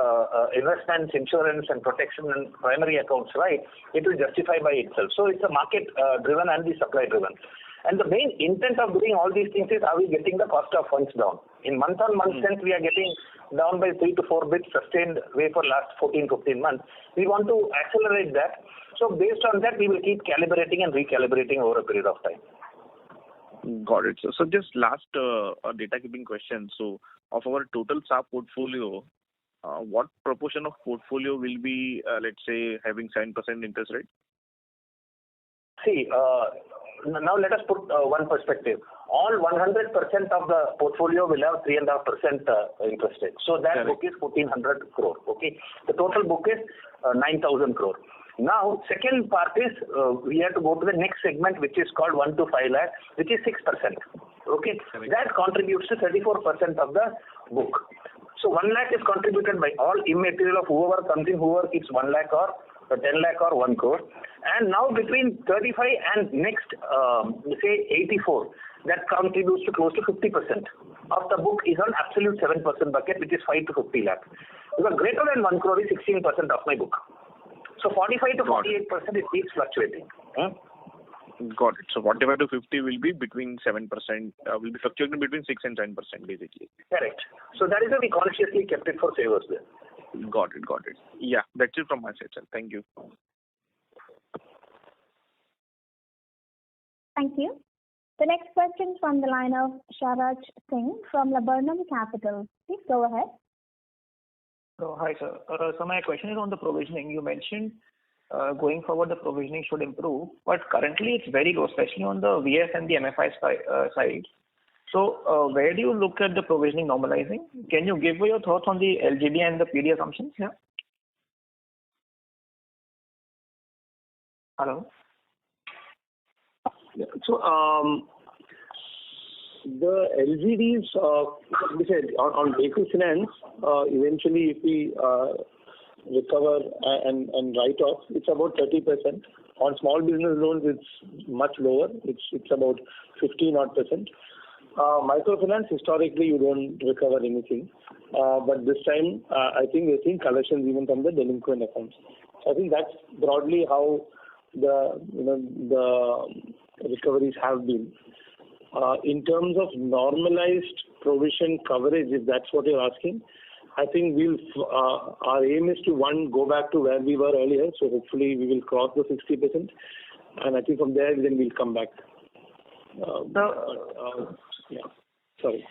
investments, insurance and protection and primary accounts right, it will justify by itself. So it's a market driven and the supply driven. And the main intent of doing all these things is, are we getting the cost of funds down? In month-on-month sense, we are getting down by 3 to 4 bits sustained way for last 14, 15 months. We want to accelerate that. So based on that, we will keep calibrating and recalibrating over a period of time. Got it. So just last data keeping question. So of our total SA portfolio, what proportion of portfolio will be, let's say, having 7% interest rate? See, now let us put one perspective. All 100% of the portfolio will have 3.5% interest rate. So that book is 1,400 crore. Okay, the total book is 9,000 crore. Now, second part is we have to go to the next segment, which is called 1 to 5 lakh, which is 6%. Okay, that contributes to 34% of the book. So 1 lakh is contributed by all immaterial of whoever comes in, whoever keeps 1 lakh or so 10 lakh or 1 crore. And now between 35 and next, say 84, that contributes to close to 50% of the book is on absolute 7% bucket, which is 5 to 50 lakh. Because greater than 1 crore is 16% of my book. So 45 to 48% it keeps fluctuating. Got it. So 45 to 50 will be between 7%, will be fluctuating between 6 and 10% basically. Correct. So that is why we consciously kept it for savers there. Got it. Yeah, that's it from my side, sir. Thank you. Thank you. The next question is from the line of Sharaj Singh from Laburnum Capital. Please go ahead. So, hi, sir. So my question is on the provisioning. You mentioned going forward the provisioning should improve, but currently it's very low, especially on the VS and the MFI side. So where do you look at the provisioning normalizing? Can you give your thoughts on the LGD and the PD assumptions here? Hello? Yeah. So the LGDs, we said on vehicle finance, eventually if we recover and write off, it's about 30%. On small business loans, it's much lower. It's about 15-odd%. Microfinance, historically, you don't recover anything. But this time, I think we're seeing collections even from the delinquent accounts. So I think that's broadly how the recoveries have been. In terms of normalized provision coverage, if that's what you're asking, I think our aim is to, one, go back to where we were earlier. So hopefully we will cross the 60%. And I think from there, then we'll come back. Yeah. Sorry.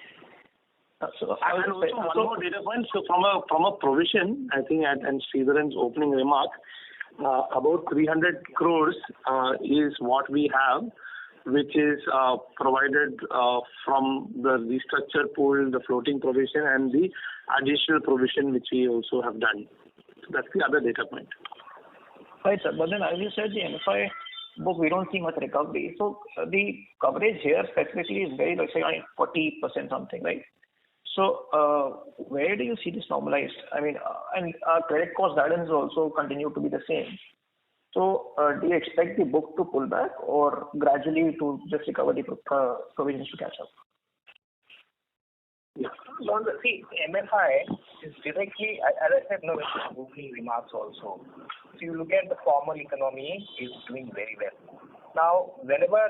So and also one more data point. So from a provision, I think, and Sridharan's opening remark, about 300 crores is what we have, which is provided from the restructure pool, the floating provision, and the additional provision which we also have done. So that's the other data point. Right, sir. But then, as you said, the MFI book, we don't see much recovery. So the coverage here specifically is very, let's say, 40% something, right? So where do you see this normalized? I mean, and our credit cost guidance also continue to be the same. So do you expect the book to pull back or gradually to just recover the provisions to catch up? Yeah. So on the MFI is directly, as I said, no, in opening remarks also. So you look at the formal economy is doing very well. Now, whenever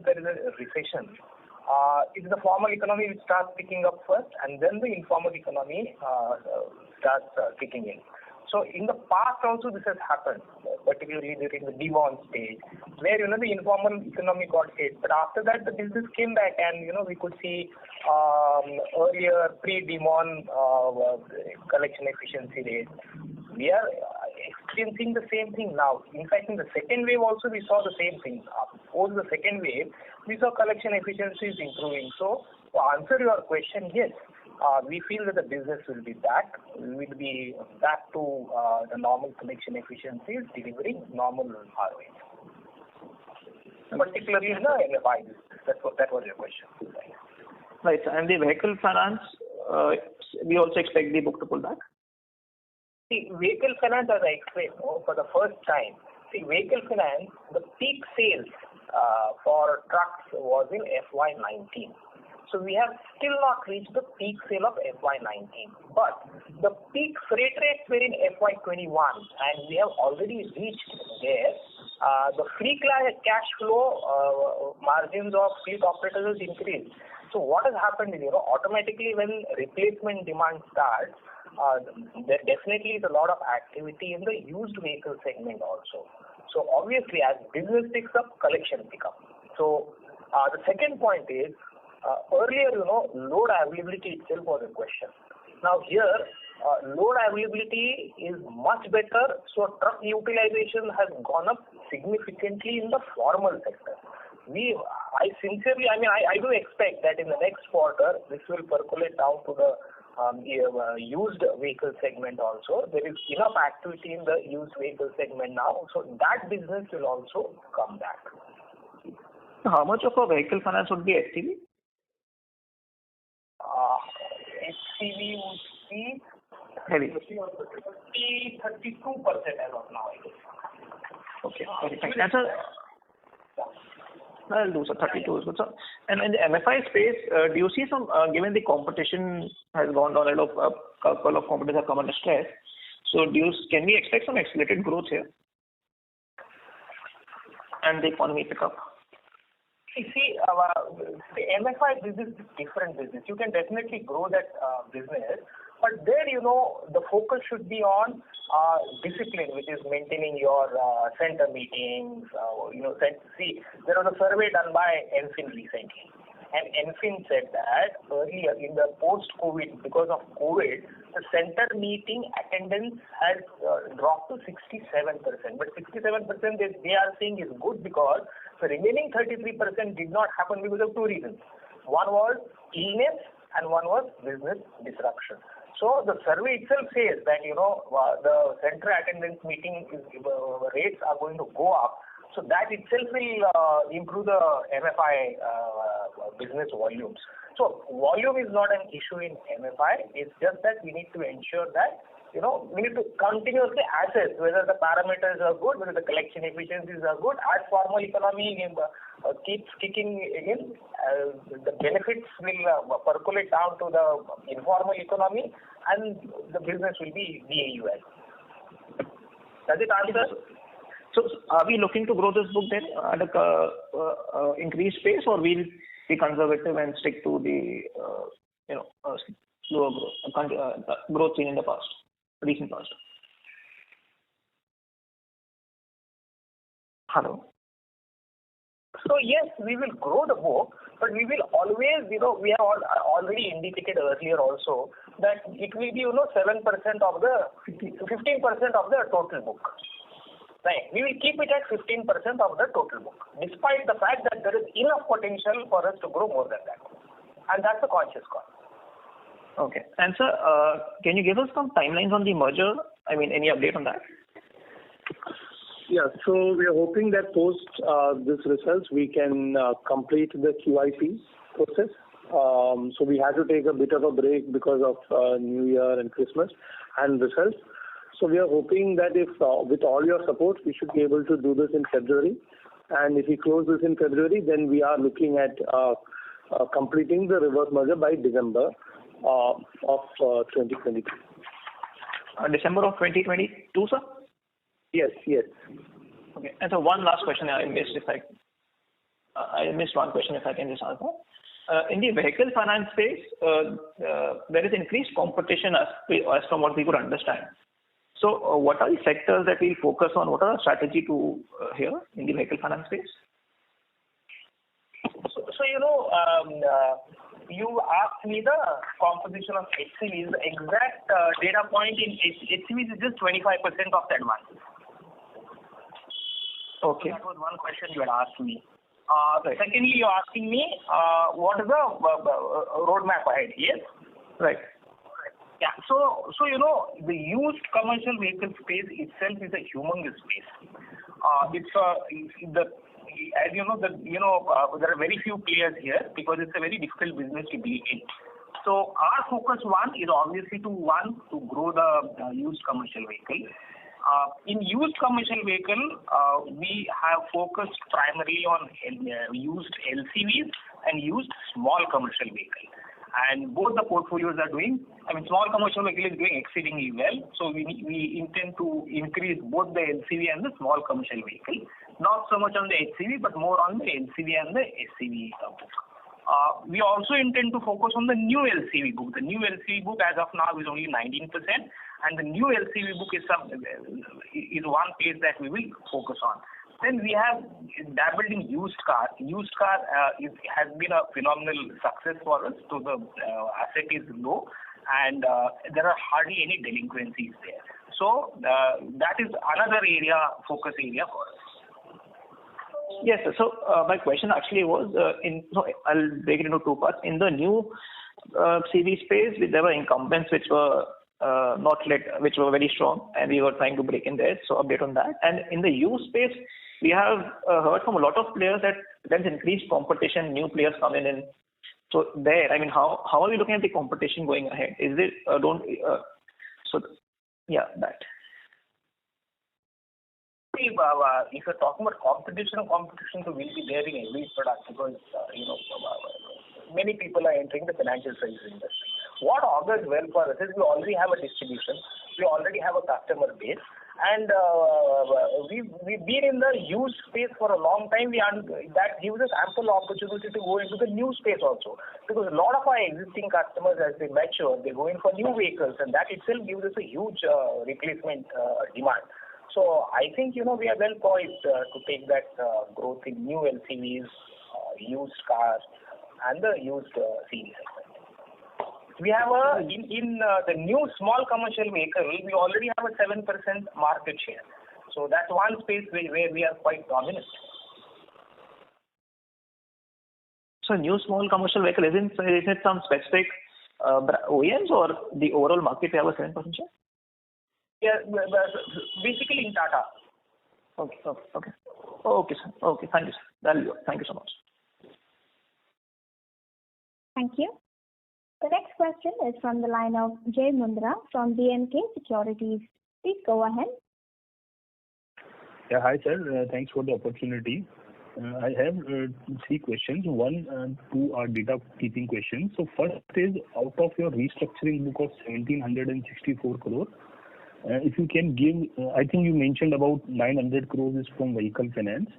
there is a recession, it's the formal economy which starts picking up first, and then the informal economy starts kicking in. So in the past also this has happened, particularly during the demon stage, where the informal economy got hit. But after that, the business came back, and we could see earlier pre-demon collection efficiency rates. We are experiencing the same thing now. In fact, in the second wave also we saw the same thing. Post the second wave, we saw collection efficiencies improving. So to answer your question, yes. We feel that the business will be back. We will be back to the normal collection efficiencies, delivering normal ROE. Particularly in the MFI business. That was your question. Right. And the vehicle finance, we also expect the book to pull back? See, vehicle finance, as I explained, for the first time, vehicle finance, the peak sales for trucks was in FY19. So we have still not reached the peak sale of FY19. But the peak freight rates were in FY21, and we have already reached there. The free cash flow margins of fleet operators has increased. So what has happened is, automatically when replacement demand starts, there definitely is a lot of activity in the used vehicle segment also. So obviously, as business picks up, collection pick up. So the second point is, earlier, load availability itself was a question. Now here, load availability is much better, so truck utilization has gone up significantly in the formal sector. I do expect that in the next quarter, this will percolate down to the used vehicle segment also. There is enough activity in the used vehicle segment now, so that business will also come back. How much of a vehicle finance would be STV? HCV would be heavy? 32% as of now, I guess. Okay. Thanks. And sir, I'll do so. 32 is good, sir. And in the MFI space, do you see some, given the competition has gone down, a couple of competitors have come under stress, so can we expect some accelerated growth here? And the economy pick up? See, the MFI business is different business. You can definitely grow that business, but there, the focus should be on discipline, which is maintaining your center meetings. See, there was a survey done by MFIN recently, and MFIN said that earlier in the post-COVID, because of COVID, the center meeting attendance has dropped to 67%. But 67% they are saying is good because the remaining 33% did not happen because of two reasons. One was illness and one was business disruption. So the survey itself says that, the center attendance meeting rates are going to go up. So that itself will improve the MFI business volumes. So volume is not an issue in MFI. It's just that we need to ensure that, we need to continuously assess whether the parameters are good, whether the collection efficiencies are good. As formal economy keeps kicking in, the benefits will percolate down to the informal economy, and the business will be BAU. Does it answer? So are we looking to grow this book then at a increased pace, or we'll be conservative and stick to the slower growth seen in the recent past? Hello. So yes, we will grow the book, but we will always, we have already indicated earlier also that it will be, 7% of the 15% of the total book. Right. We will keep it at 15% of the total book, despite the fact that there is enough potential for us to grow more than that. And that's a conscious call. Okay. And sir, can you give us some timelines on the merger? I mean, any update on that? Yeah, so we are hoping that post this results, we can complete the QIP process. So we had to take a bit of a break because of New Year and Christmas and results. So we are hoping that if with all your support, we should be able to do this in February. And if we close this in February, then we are looking at completing the reverse merger by December of 2022. December of 2022, sir? Yes. Okay. And so one last question I missed. I missed one question, if I can just answer. In the vehicle finance space, there is increased competition as from what we could understand. So what are the sectors that we focus on? What are the strategy to here in the vehicle finance space? So you asked me the composition of HCVs. The exact data point in HCVs is just 25% of the advances. Okay. That was one question you had asked me. Right. Secondly, you're asking me what is the roadmap ahead? Yes. Right. Yeah. So the used commercial vehicle space itself is a humongous space. As you know, there are very few players here because it's a very difficult business to be in. So our focus is obviously to grow the used commercial vehicle. In used commercial vehicle, we have focused primarily on used LCVs and used small commercial vehicle. And both the portfolios are doing, small commercial vehicle is doing exceedingly well. So we intend to increase both the LCV and the small commercial vehicle. Not so much on the HCV, but more on the LCV and the SCV book. We also intend to focus on the new LCV book. The new LCV book as of now is only 19%, and the new LCV book is one place that we will focus on. Then we have dabbled in used car. Used car has been a phenomenal success for us. So the asset is low, and there are hardly any delinquencies there. So that is another focus area for us. Yes, sir. So my question actually was, I'll break it into two parts. In the new CV space, there were incumbents which were which were very strong, and we were trying to break in there. So update on that. And in the used space, we have heard from a lot of players that there's increased competition, new players coming in. So there, how are we looking at the competition going ahead? Is it So, yeah, that. See, if you're talking about competition will be there in every product because, many people are entering the financial services industry. What augurs well for us is we already have a distribution, we already have a customer base, and we've been in the used space for a long time. That gives us ample opportunity to go into the new space also, because a lot of our existing customers, as they mature, they go in for new vehicles, and that itself gives us a huge replacement demand. So I think we are well poised to take that growth in new LCVs, used cars, and the used CV segment. We have in the new small commercial vehicle, we already have a 7% market share. So that's one space where we are quite dominant. So new small commercial vehicle, is it some specific OEMs or the overall market we have a 7% share? Yeah, basically in Tata. Okay, sir. Okay, thank you, sir. That'll be all. Thank you so much. Thank you. The next question is from the line of Jay Mundra from B&K Securities. Please go ahead. Yeah, hi sir. Thanks for the opportunity. I have 3 questions. Two are data keeping questions. So first is, out of your restructuring book of 1764 crore, if you can give, I think you mentioned about 900 crores is from vehicle finance,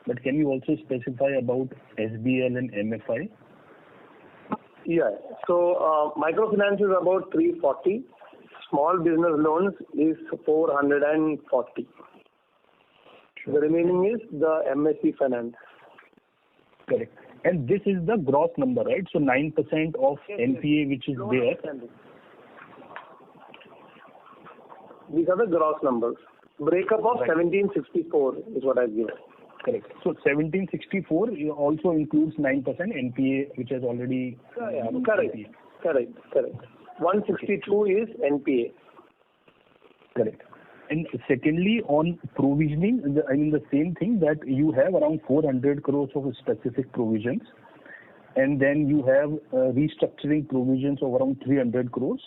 but can you also specify about SBL and MFI? Yeah. So microfinance is about 340. Small business loans is 440. The remaining is the MSE finance. Correct. And this is the gross number, right? So 9% of NPA which is there. These are the gross numbers. Breakup of 1764 is what I've given. Correct. So 1764 also includes 9% NPA, which has already... Correct. 162 is NPA. Correct. And secondly, on provisioning, the same thing, that you have around 400 crores of specific provisions, and then you have restructuring provisions of around 300 crores.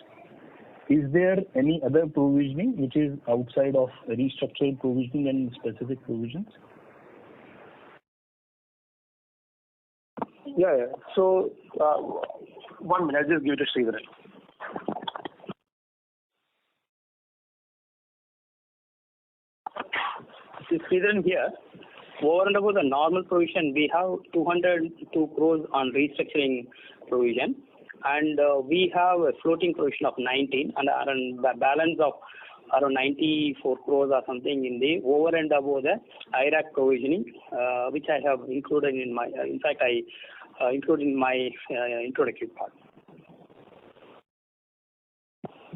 Is there any other provisioning which is outside of restructuring provisioning and specific provisions? Yeah. So, 1 minute, I'll just give it to Sridhar. Sridharan here. Over and above the normal provision, we have 202 crores on restructuring provision, and we have a floating provision of 19, and the balance of around 94 crores or something in the over and above the IRAC provisioning, which I have included in my, in fact, I included in my introductory part.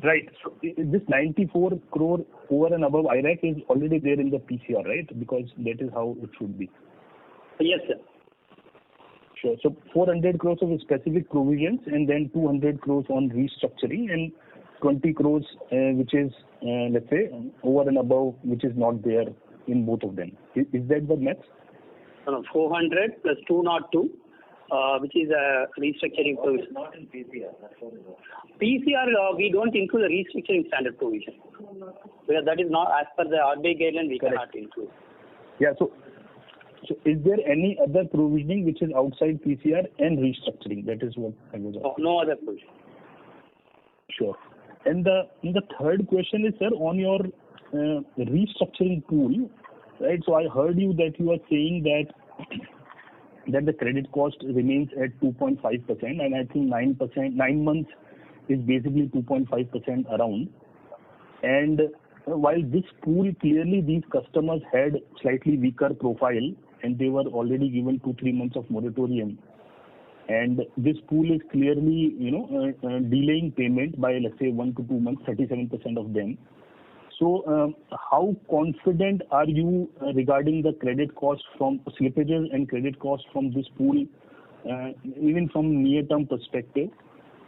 Right. So this 94 crore over and above IRAC is already there in the PCR, right? Because that is how it should be. Yes, sir. Sure. So 400 crores of specific provisions, and then 200 crores on restructuring, and 20 crores which is, let's say, over and above, which is not there in both of them. Is that the math? 400 plus 202, which is a restructuring provision. Not in PCR. That's what it is. PCR, we don't include the restructuring standard provision. Because that is not, as per the RBI guideline, we cannot include. Yeah, so is there any other provisioning which is outside PCR and restructuring? That is what I was asking. No other provision. Sure. And the third question is, sir, on your restructuring pool, right? So I heard you that you are saying that the credit cost remains at 2.5%, and I think 9 months is basically 2.5% around. And while this pool, clearly these customers had slightly weaker profile, and they were already given 2-3 months of moratorium, and this pool is clearly delaying payment by, let's say, 1 to 2 months, 37% of them. So how confident are you regarding the credit cost from slippages and credit cost from this pool, even from near-term perspective?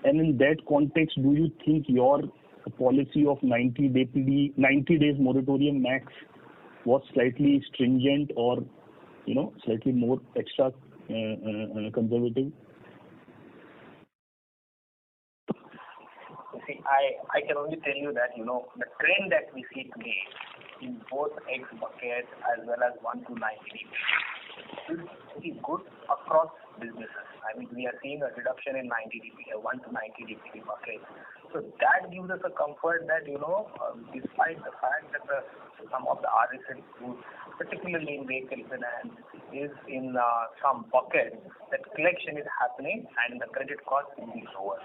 And in that context, do you think your policy of 90 days moratorium max was slightly stringent, or slightly more extra conservative? See, I can only tell you that, the trend that we see today in both X bucket as well as 1 to 90 DPD is good across businesses. I mean, we are seeing a reduction in 1 to 90 DPD bucket. So that gives us a comfort that, despite the fact that some of the RSL groups, particularly in vehicle finance, is in some buckets, that collection is happening and the credit cost will be lower.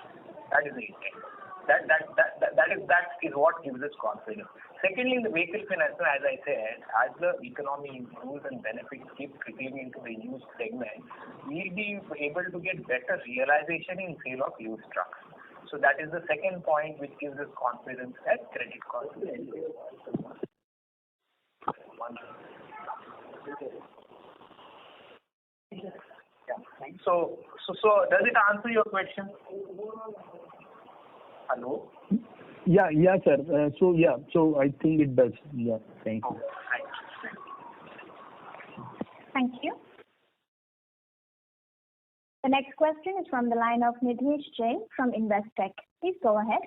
That is the intent. That is what gives us confidence. Secondly, in the vehicle finance, as I said, as the economy improves and benefits keep trickling into the used segment, we'll be able to get better realization in sale of used trucks. So that is the second point which gives us confidence that credit cost will improve. So does it answer your question? Hello? Yeah, sir. So I think it does. Yeah, thank you. Thank you. The next question is from the line of Nidhesh Jain from Investec. Please go ahead.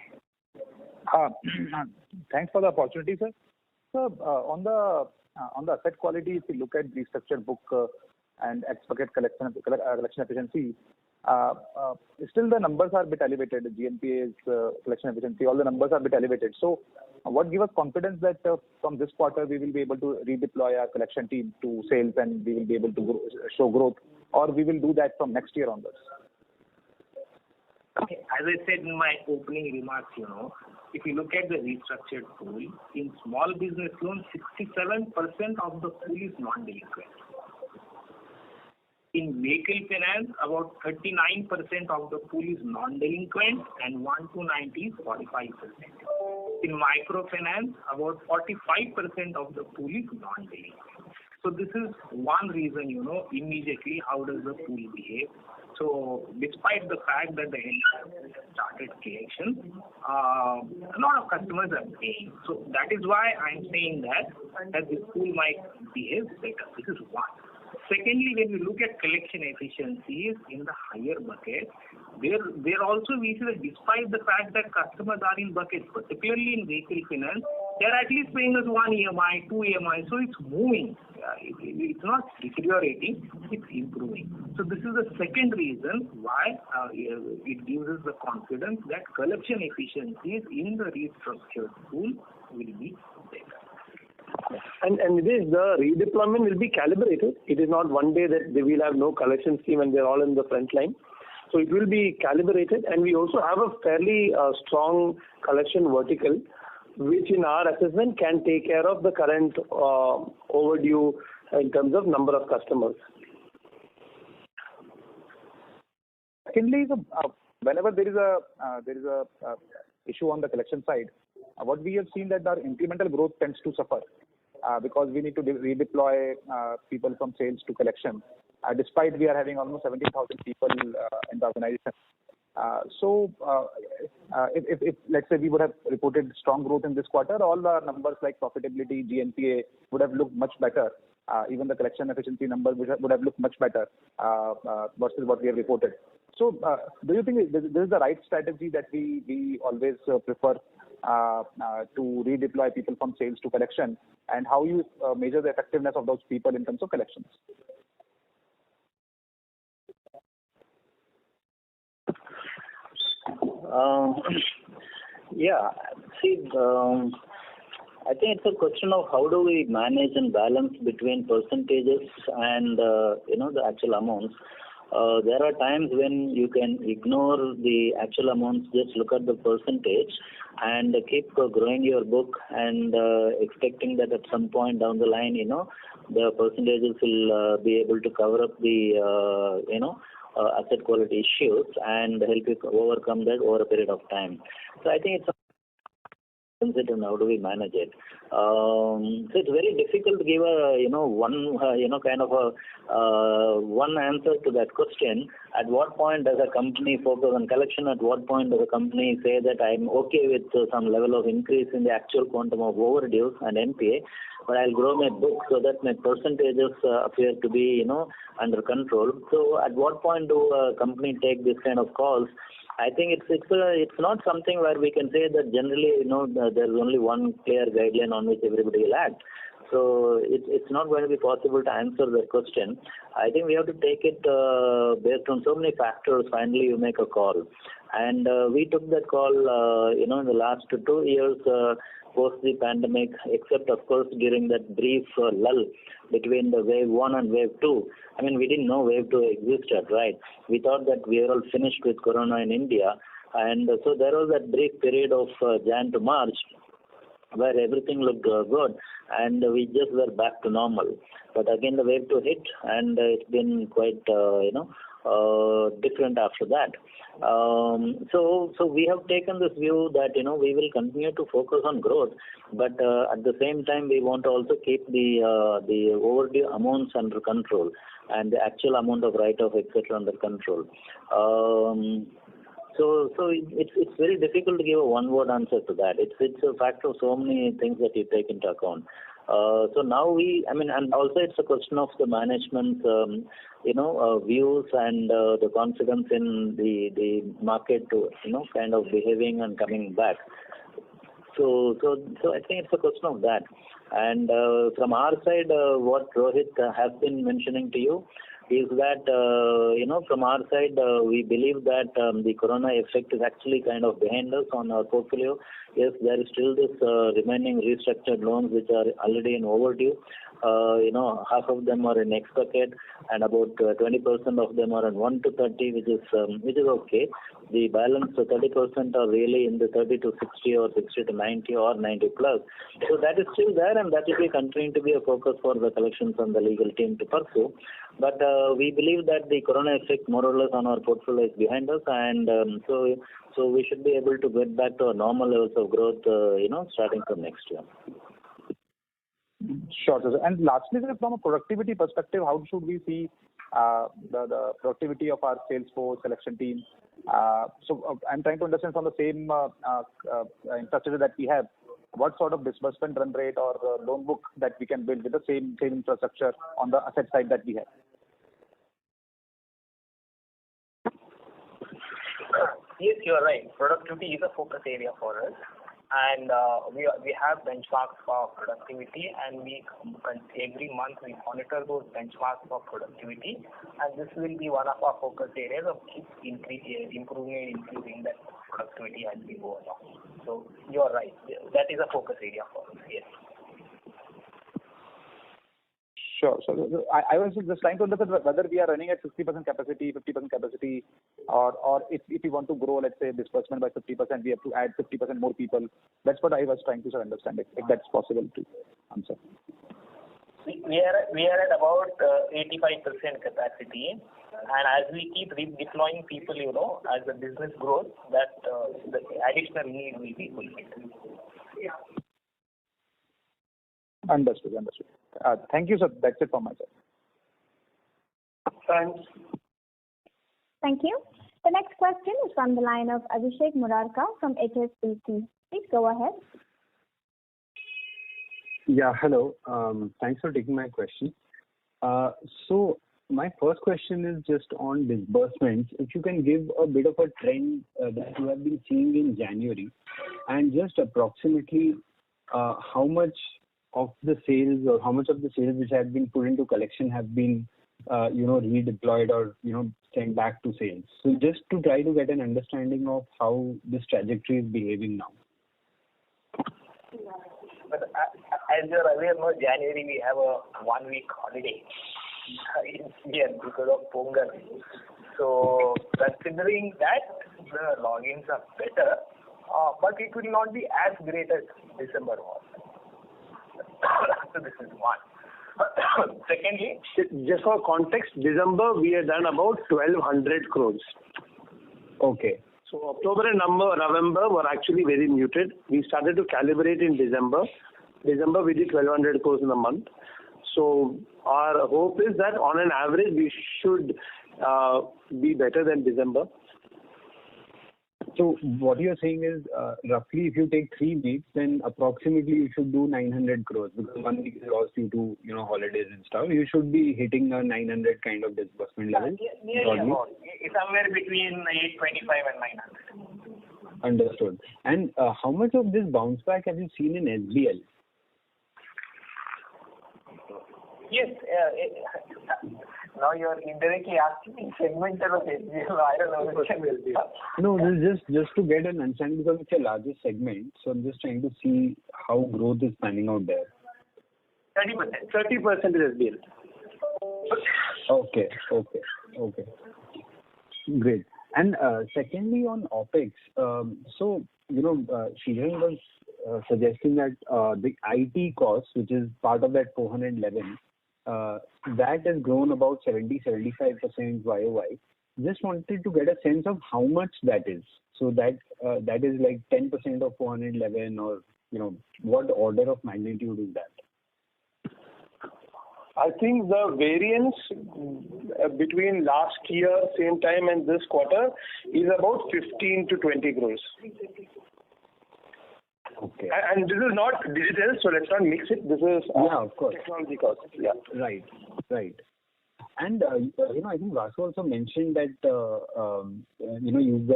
Thanks for the opportunity, sir. So on the asset quality, if you look at the structured book and X bucket collection efficiency, still the numbers are a bit elevated. GNPA's collection efficiency, all the numbers are a bit elevated. So what gives us confidence that from this quarter we will be able to redeploy our collection team to sales and we will be able to show growth, or we will do that from next year onwards? Okay. As I said in my opening remarks, if you look at the restructured pool, in small business loans, 67% of the pool is non-delinquent. In vehicle finance, about 39% of the pool is non-delinquent and 1 to 90 is 45%. In microfinance, about 45% of the pool is non-delinquent. So this is one reason, immediately how does the pool behave. So despite the fact that the NPA started collection, a lot of customers are paying. So that is why I'm saying that the pool might behave better. This is one. Secondly, when we look at collection efficiencies in the higher bucket, there also we see that despite the fact that customers are in buckets, particularly in vehicle finance, they're at least paying us 1 EMI, 2 EMI, so it's moving. It's not deteriorating, it's improving. So this is the second reason why it gives us the confidence that collection efficiencies in the restructured pool will be better. And the redeployment will be calibrated. It is not one day that they will have no collection scheme and they're all in the front line. So it will be calibrated, and we also have a fairly strong collection vertical, which in our assessment can take care of the current overdue in terms of number of customers. Secondly, whenever there is a issue on the collection side, what we have seen that our incremental growth tends to suffer because we need to redeploy people from sales to collection, despite we are having almost 17,000 people in the organization. So if let's say we would have reported strong growth in this quarter, all our numbers like profitability, GNPA would have looked much better. Even the collection efficiency numbers would have looked much better versus what we have reported. So do you think this is the right strategy that we always prefer to redeploy people from sales to collection, and how you measure the effectiveness of those people in terms of collections? I think it's a question of how do we manage and balance between percentages and the actual amounts. There are times when you can ignore the actual amounts, just look at the percentage and keep growing your book and expecting that at some point down the line, the percentages will be able to cover up the asset quality issues and help you overcome that over a period of time. So I think it's sensitive. How do we manage it? So it's very difficult to give one answer to that question. At what point does a company focus on collection? At what point does a company say that I'm okay with some level of increase in the actual quantum of overdue and NPA, but I'll grow my book so that my percentages appear to be under control. So at what point do a company take this kind of calls? I think it's not something where we can say that generally, there's only one clear guideline on which everybody will act. So it's not going to be possible to answer that question. I think we have to take it based on so many factors. Finally, you make a call. And we took that call, in the last 2 years post the pandemic, except, of course, during that brief lull between the wave 1 and wave 2. I mean, we didn't know wave 2 existed, right? We thought that we were all finished with corona in India. And so there was that brief period of Jan to March where everything looked good and we just were back to normal. But again, the wave 2 hit and it's been quite, different after that. So we have taken this view that, we will continue to focus on growth, but at the same time, we want to also keep the overdue amounts under control and the actual amount of write-off, etc., under control. So it's very difficult to give a one-word answer to that. It's a factor of so many things that you take into account. So now and also it's a question of the management's, views and the confidence in the market to, kind of behaving and coming back. So I think it's a question of that. And from our side, what Rohit has been mentioning to you is that, from our side, we believe that the corona effect is actually kind of behind us on our portfolio. Yes, there is still this remaining restructured loans which are already in overdue. Half of them are in X bucket and about 20% of them are in 1 to 30, which is okay. The balance 30% are really in the 30 to 60 or 60 to 90 or 90 plus. So that is still there and that will be continuing to be a focus for the collections and the legal team to pursue. But we believe that the corona effect more or less on our portfolio is behind us, and so we should be able to get back to our normal levels of growth, starting from next year. Sure, sir. And lastly, sir, from a productivity perspective, how should we see the productivity of our sales force, selection team? So I'm trying to understand from the same infrastructure that we have, what sort of disbursement run rate or loan book that we can build with the same infrastructure on the asset side that we have? Yes, you are right. Productivity is a focus area for us, and we have benchmarks for productivity, and every month we monitor those benchmarks for productivity, and this will be one of our focus areas of improving that productivity as we go along. So you are right. That is a focus area for us. Yes. Sure. So I was just trying to understand whether we are running at 60% capacity, 50% capacity, or if we want to grow, let's say, disbursement by 50%, we have to add 50% more people. That's what I was trying to understand, if that's possible to answer. We are at about 85% capacity, and as we keep deploying people, as the business grows, that the additional need will be fulfilled. Yeah. Understood. Thank you, sir. That's it from my side. Thanks. Thank you. The next question is from the line of Abhishek Murarka from HSBC. Please go ahead. Yeah, hello. Thanks for taking my question. So my first question is just on disbursements. If you can give a bit of a trend that you have been seeing in January, and just approximately how much of the sales which have been put into collection have been redeployed or sent back to sales. So just to try to get an understanding of how this trajectory is behaving now. But as you're aware, January we have a 1 week holiday here because of Pongal. So considering that, the logins are better, but it will not be as great as December was. So this is one. Secondly, just for context, December we had done about 1,200 crores. Okay. So October and November were actually very muted. We started to calibrate in December. December we did 1,200 crores in a month. So our hope is that on an average we should be better than December. So what you're saying is, roughly if you take 3 weeks, then approximately you should do 900 crores because 1 week is lost due to, holidays and stuff. You should be hitting a 900 kind of disbursement level. Nearly about. It's somewhere between 825 and 900. Understood. And how much of this bounce back have you seen in SBL? Yes. Now you are indirectly asking me segmental of SBL. I don't know which will be. No, this is just to get an understanding because it's your largest segment. So I'm just trying to see how growth is panning out there. 30%. 30% is SBL. Okay. Great. And secondly, on OPEX, Sridharan was suggesting that the IT cost, which is part of that 411, that has grown about 70-75% YOY. Just wanted to get a sense of how much that is. So that is like 10% of 411, or what order of magnitude is that? I think the variance between last year, same time, and this quarter is about 15 to 20 crores. Okay. And this is not digital, so let's not mix it. This is of course. Technology cost. Yeah. Right. And I think Vasu also mentioned that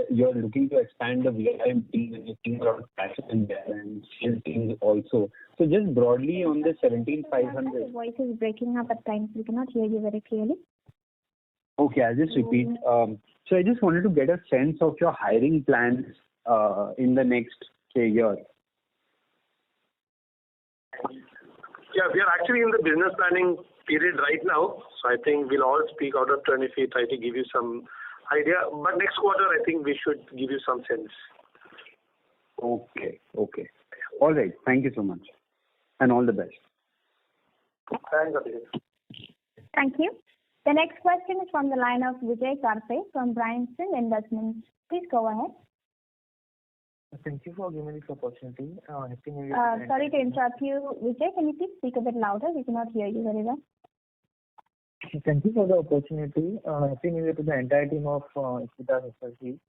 you're looking to expand the VIM team and you're seeing a lot of passion in there and sales teams also. So just broadly on the 17,500. Your voice is breaking up at times. We cannot hear you very clearly. Okay, I'll just repeat. So I just wanted to get a sense of your hiring plans in the next, year. Yeah, we are actually in the business planning period right now. So I think we'll all speak out of turn if we try to give you some idea. But next quarter, I think we should give you some sense. Okay. All right. Thank you so much. And all the best. Thanks, Abhishek. Thank you. The next question is from the line of Vijay Karpe from Bryanston Investments. Please go ahead. Thank you for giving me this opportunity. Happy New Year. Sorry to interrupt you, Vijay. Can you please speak a bit louder? We cannot hear you very well. Thank you for the opportunity. Happy New Year to the entire team of Equitas SLC.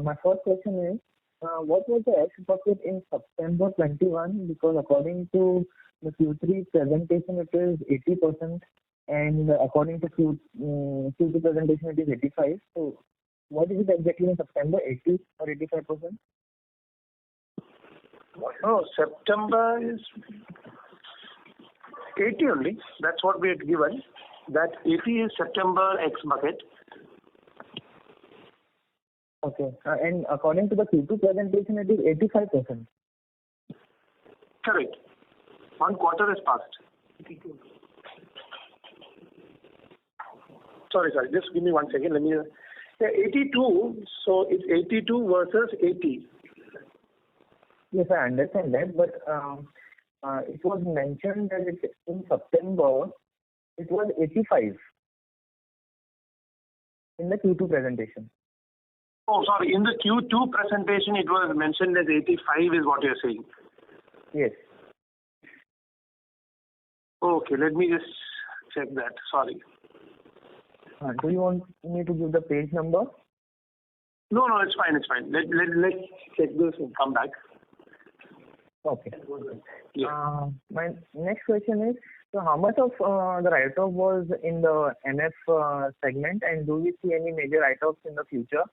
My first question is, what was the X bucket in September 21? Because according to the Q3 presentation, it is 80%, and according to Q2 presentation, it is 85%. So, what is it exactly in September? 80 or 85%? No, September is 80 only. That's what we had given. That 80 is September X bucket. Okay. And according to the Q2 presentation, it is 85%. Correct. 1 quarter has passed. Sorry. Just give me 1 second. Let me. 82. So it's 82 versus 80. Yes, I understand that, but it was mentioned that in September it was 85 in the Q2 presentation. Oh, sorry. In the Q2 presentation, it was mentioned as 85 is what you're saying. Yes. Okay, let me just check that. Sorry. Do you want me to give the page number? No, it's fine. Let's check this and come back. Okay. Yeah. My next question is, so how much of the write-off was in the NF segment, and do we see any major write-offs in the future?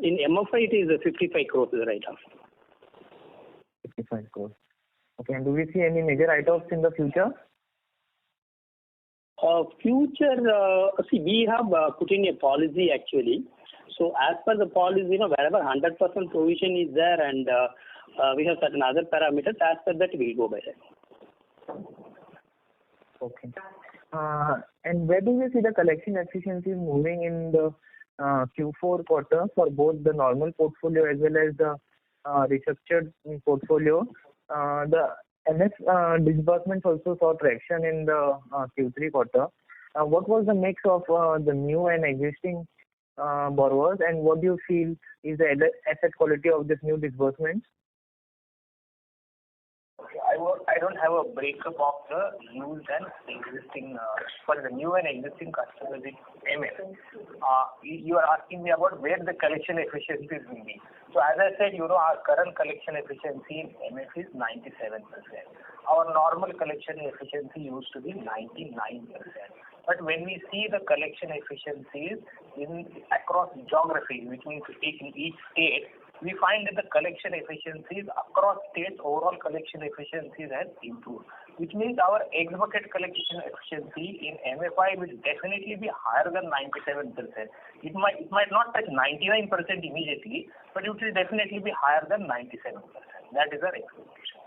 In MFI, it is 55 crores is the write-off. 55 crores. Okay, and do we see any major write-offs in the future? We have put in a policy actually. So as per the policy, wherever 100% provision is there, and we have certain other parameters, as per that we will go by that. Okay. And where do we see the collection efficiency moving in the Q4 quarter for both the normal portfolio as well as the restructured portfolio? The NF disbursements also saw traction in the Q3 quarter. What was the mix of the new and existing borrowers, and what do you feel is the asset quality of this new disbursements? I don't have a breakup of the used and existing, for the new and existing customers in MF. You are asking me about where the collection efficiencies will be. So as I said, our current collection efficiency in MF is 97%. Our normal collection efficiency used to be 99%. But when we see the collection efficiencies across geography, which means in each state, we find that the collection efficiencies across states, overall collection efficiencies has improved, which means our ex-bucket collection efficiency in MFI will definitely be higher than 97%. It might not touch 99% immediately, but it will definitely be higher than 97%. That is our expectation.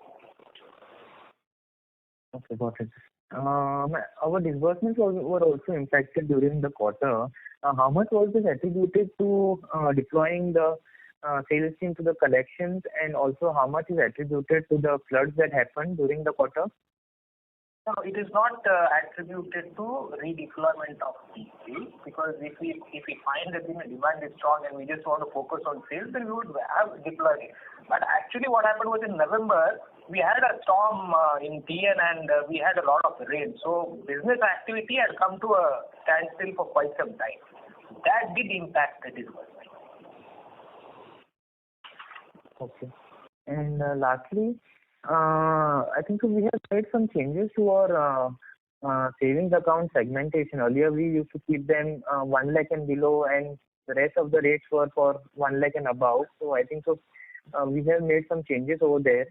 Okay, got it. Our disbursements were also impacted during the quarter. How much was this attributed to deploying the sales team to the collections, and also how much is attributed to the floods that happened during the quarter? No, it is not attributed to redeployment of people, because if we find that the demand is strong and we just want to focus on sales, then we would have deployed it. But actually what happened was in November, we had a storm in TN and we had a lot of rain. So business activity had come to a standstill for quite some time. That did impact the disbursement. Okay. And lastly, I think we have made some changes to our savings account segmentation. Earlier, we used to keep them 1 lakh and below, and the rest of the rates were for 1 lakh and above. So I think we have made some changes over there.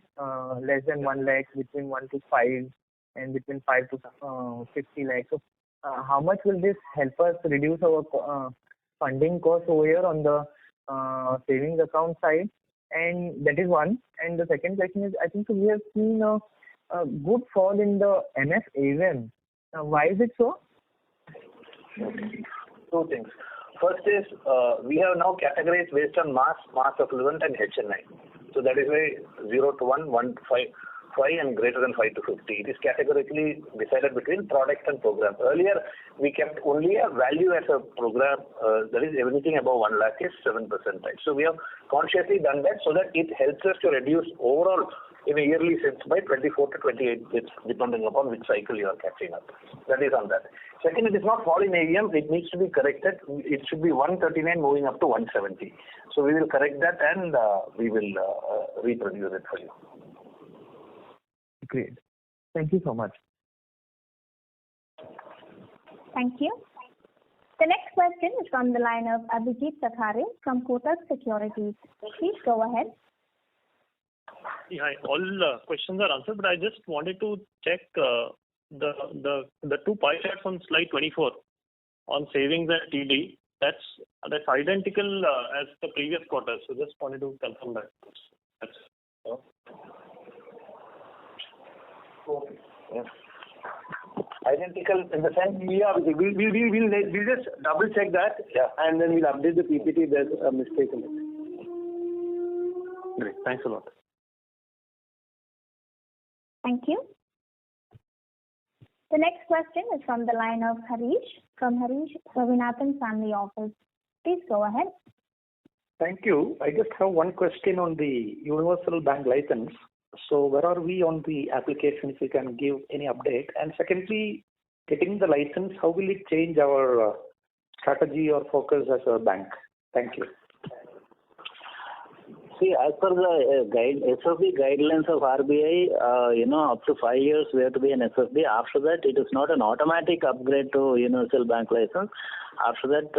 Less than 1 lakh, between 1 to 5, and between 5 to 50 lakhs. So how much will this help us reduce our funding costs over here on the savings account side? And that is one. And the second question is, I think we have seen a good fall in the MF AUM. Why is it so? Two things. First is, we have now categorized based on mass affluent and HNI. So that is why 0 to 1, 1 to 5, and greater than 5 to 50. It is categorically decided between product and program. Earlier, we kept only a value as a program, that is everything above 1 lakh is 7%. Right? So we have consciously done that so that it helps us to reduce overall in a yearly sense by 24 to 28 bits, depending upon which cycle you are catching up. That is on that. Second, it is not fall in AUM. It needs to be corrected. It should be 139 moving up to 170. So we will correct that and we will reproduce it for you. Great. Thank you so much. Thank you. The next question is from the line of Abhijit Sakhare from Kotak Securities. Please go ahead. Yeah, all questions are answered, but I just wanted to check the two pie charts on slide 24 on savings and TD. That's identical as the previous quarter. So just wanted to confirm that. That's okay. Yeah. Identical in the sense we'll just double check that, and then we'll update the PPT if there's a mistake in it. Great. Thanks a lot. Thank you. The next question is from the line of Harish from Harish Ravinathan Family Office. Please go ahead. Thank you. I just have one question on the universal bank license. So where are we on the application, if you can give any update? And secondly, getting the license, how will it change our strategy or focus as a bank? Thank you. See, as per the SFB guidelines of RBI, up to 5 years we have to be an SFB. After that, it is not an automatic upgrade to universal bank license. After that,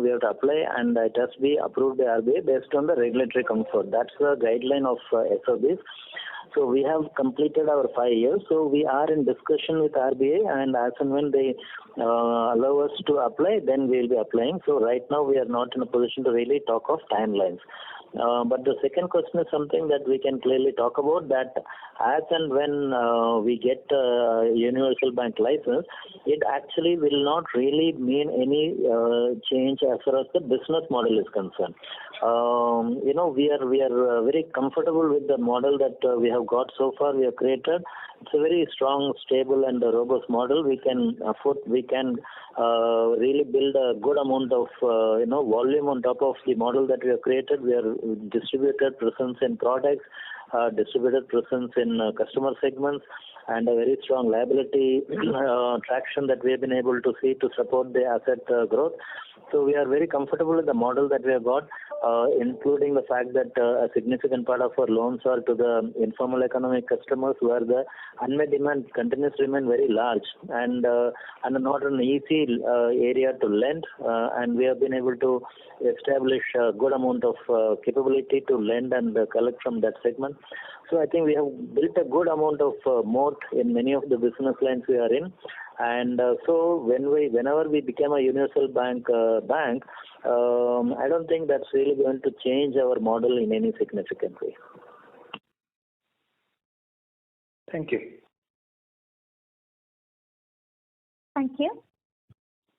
we have to apply and it has to be approved by RBI based on the regulatory comfort. That's the guideline of SFBs. So we have completed our 5 years. So we are in discussion with RBI, and as and when they allow us to apply, then we will be applying. So right now we are not in a position to really talk of timelines. But the second question is something that we can clearly talk about, that as and when we get a universal bank license, it actually will not really mean any change as far as the business model is concerned. We are very comfortable with the model that we have got so far. We have created. It's a very strong, stable, and robust model. We can really build a good amount of volume on top of the model that we have created. We are distributed presence in products. distributed presence in customer segments, and a very strong liability traction that we have been able to see to support the asset growth. So we are very comfortable with the model that we have got, including the fact that a significant part of our loans are to the informal economic customers, where the unmet demand continues to remain very large and not an easy area to lend. And we have been able to establish a good amount of capability to lend and collect from that segment. So I think we have built a good amount of moat in many of the business lines we are in. And so whenever we become a universal bank, I don't think that's really going to change our model in any significant way. Thank you. Thank you.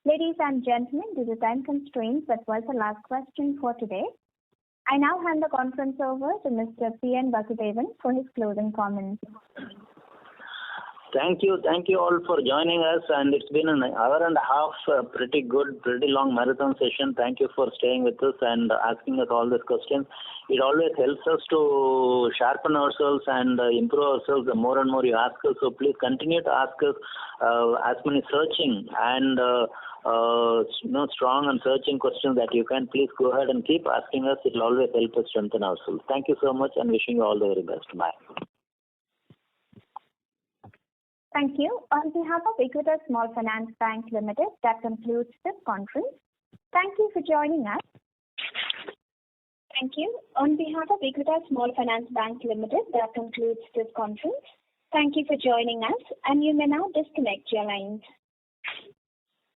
Ladies and gentlemen, due to time constraints, that was the last question for today. I now hand the conference over to Mr. P.N. Vasudevan for his closing comments. Thank you all for joining us, and it's been an hour and a half, pretty long marathon session. Thank you for staying with us and asking us all these questions. It always helps us to sharpen ourselves and improve ourselves the more and more you ask us. So please continue to ask us as many searching and strong and searching questions that you can. Please go ahead and keep asking us. It will always help us strengthen ourselves. Thank you so much, and wishing you all the very best. Bye. Thank you. On behalf of Equitas Small Finance Bank Limited, that concludes this conference. Thank you for joining us. Thank you. On behalf of Equitas Small Finance Bank Limited, that concludes this conference. Thank you for joining us, and you may now disconnect your lines.